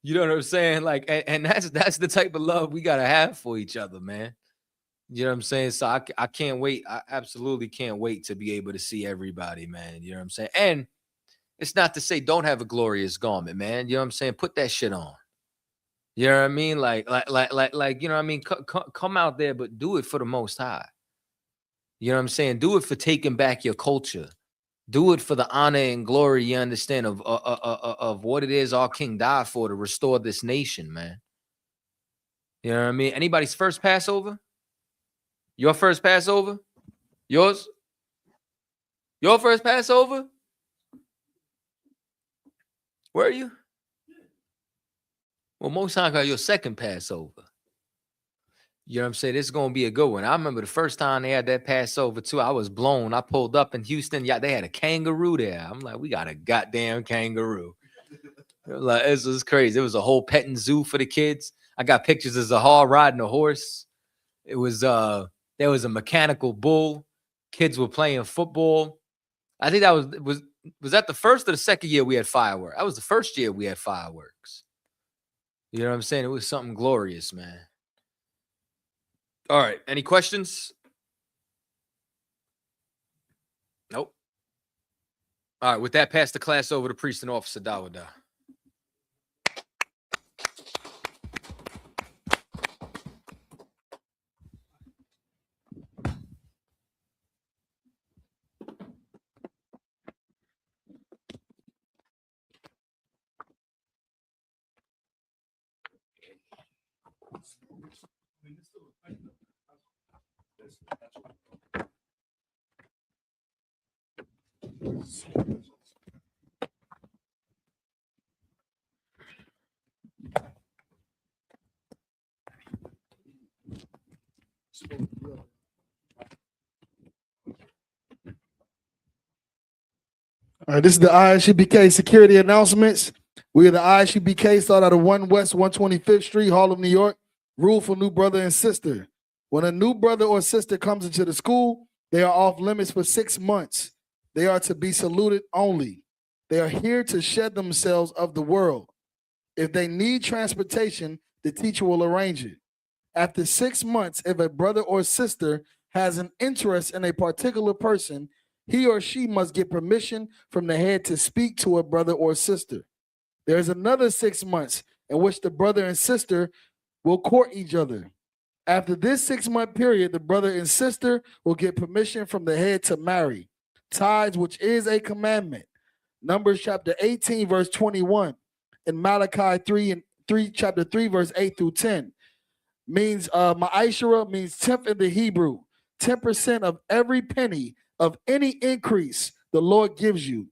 Speaker 10: You know what I'm saying? Like, and that's the type of love we gotta have for each other, man. You know what I'm saying? So I can't wait. I absolutely can't wait to be able to see everybody, man. You know what I'm saying? And it's not to say don't have a glorious garment, man. You know what I'm saying? Put that shit on. You know what I mean? Like, you know what I mean? Come out there, but do it for the Most High. You know what I'm saying? Do it for taking back your culture. Do it for the honor and glory, you understand, of what it is our King died for, to restore this nation, man. You know what I mean? Anybody's first Passover? Your first Passover? Yours? Your first Passover? Where are you? Well, most times got your second Passover. You know what I'm saying? This is going to be a good one. I remember the first time they had that Passover, too. I was blown. I pulled up in Houston. Yeah, they had a kangaroo there. I'm like, we got a goddamn kangaroo. Like, this was crazy. It was a whole petting zoo for the kids. I got pictures of Zahar riding a horse. It was, there was a mechanical bull. Kids were playing football. I think that was Was that the first or the second year we had fireworks? That was the first year we had fireworks. You know what I'm saying? It was something glorious, man. All right. Any questions? Nope. All right. With that, pass the class over to Priest and Officer Dawada.
Speaker 12: All right, this is the ISUPK security announcements. We are the ISUPK, start out of 1 West 125th Street, Harlem, New York. Rule for new brother and sister. When a new brother or sister comes into the school, they are off limits for 6 months. They are to be saluted only. They are here to shed themselves of the world. If they need transportation, the teacher will arrange it. After 6 months, if a brother or sister has an interest in a particular person, he or she must get permission from the head to speak to a brother or sister. There is another 6 months in which the brother and sister will court each other. After this 6-month period, the brother and sister will get permission from the head to marry. Tithes, which is a commandment. Numbers chapter 18, verse 21. And Malachi 3, chapter 3, verse 8 through 10. Means ma'ashara means 10th in the Hebrew. 10% of every penny of any increase the Lord gives you.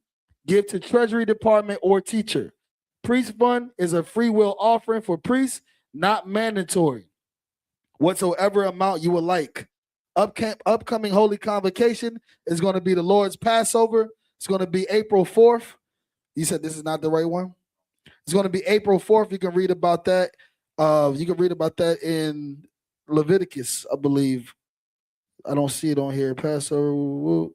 Speaker 12: Give to Treasury Department or teacher. Priest fund is a free will offering for priests, not mandatory. Whatsoever amount you would like. Upcoming Holy Convocation is going to be the Lord's Passover. It's going to be April 4th. You said this is not the right one? It's going to be April 4th. You can read about that. You can read about that in Leviticus, I believe. I don't see it on here. Passover.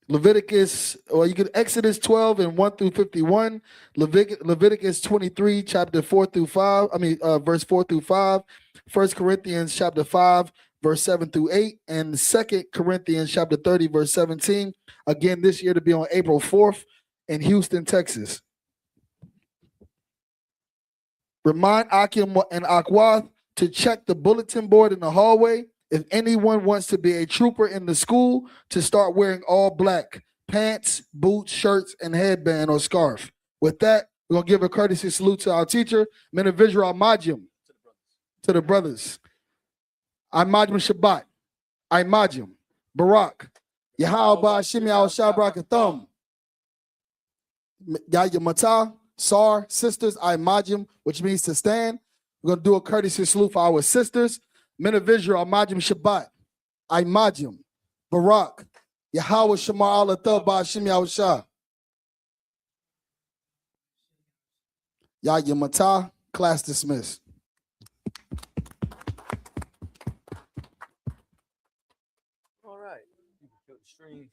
Speaker 12: Leviticus, or you can Exodus 12 and 1 through 51, Leviticus 23, chapter 4 through 5, verse 4 through 5, 1 Corinthians chapter 5, verse 7 through 8, and 2 Corinthians chapter 30, verse 17. Again, this year to be on April 4th in Houston, Texas. Remind Akim and Akwath to check the bulletin board in the hallway. If anyone wants to be a trooper in the school, to start wearing all black, pants, boots, shirts, and headband or scarf. With that, we're going to give a courtesy salute to our teacher, Men of Israel Majim, to the brothers. Imajim Shabbat, Imajim, Barak, Yahawah Shimi Al Shabrakathum, Yaya Matah, Sar, sisters, Imajim, which means to stand. We're going to do a courtesy salute for our sisters. Men of Israel, Imajim Shabbat, Imajim, Barak, Yahawah Shema Allah Thabah Shimi Al Shah. Yaya Matah, class dismissed.
Speaker 10: All right. You can kill the stream.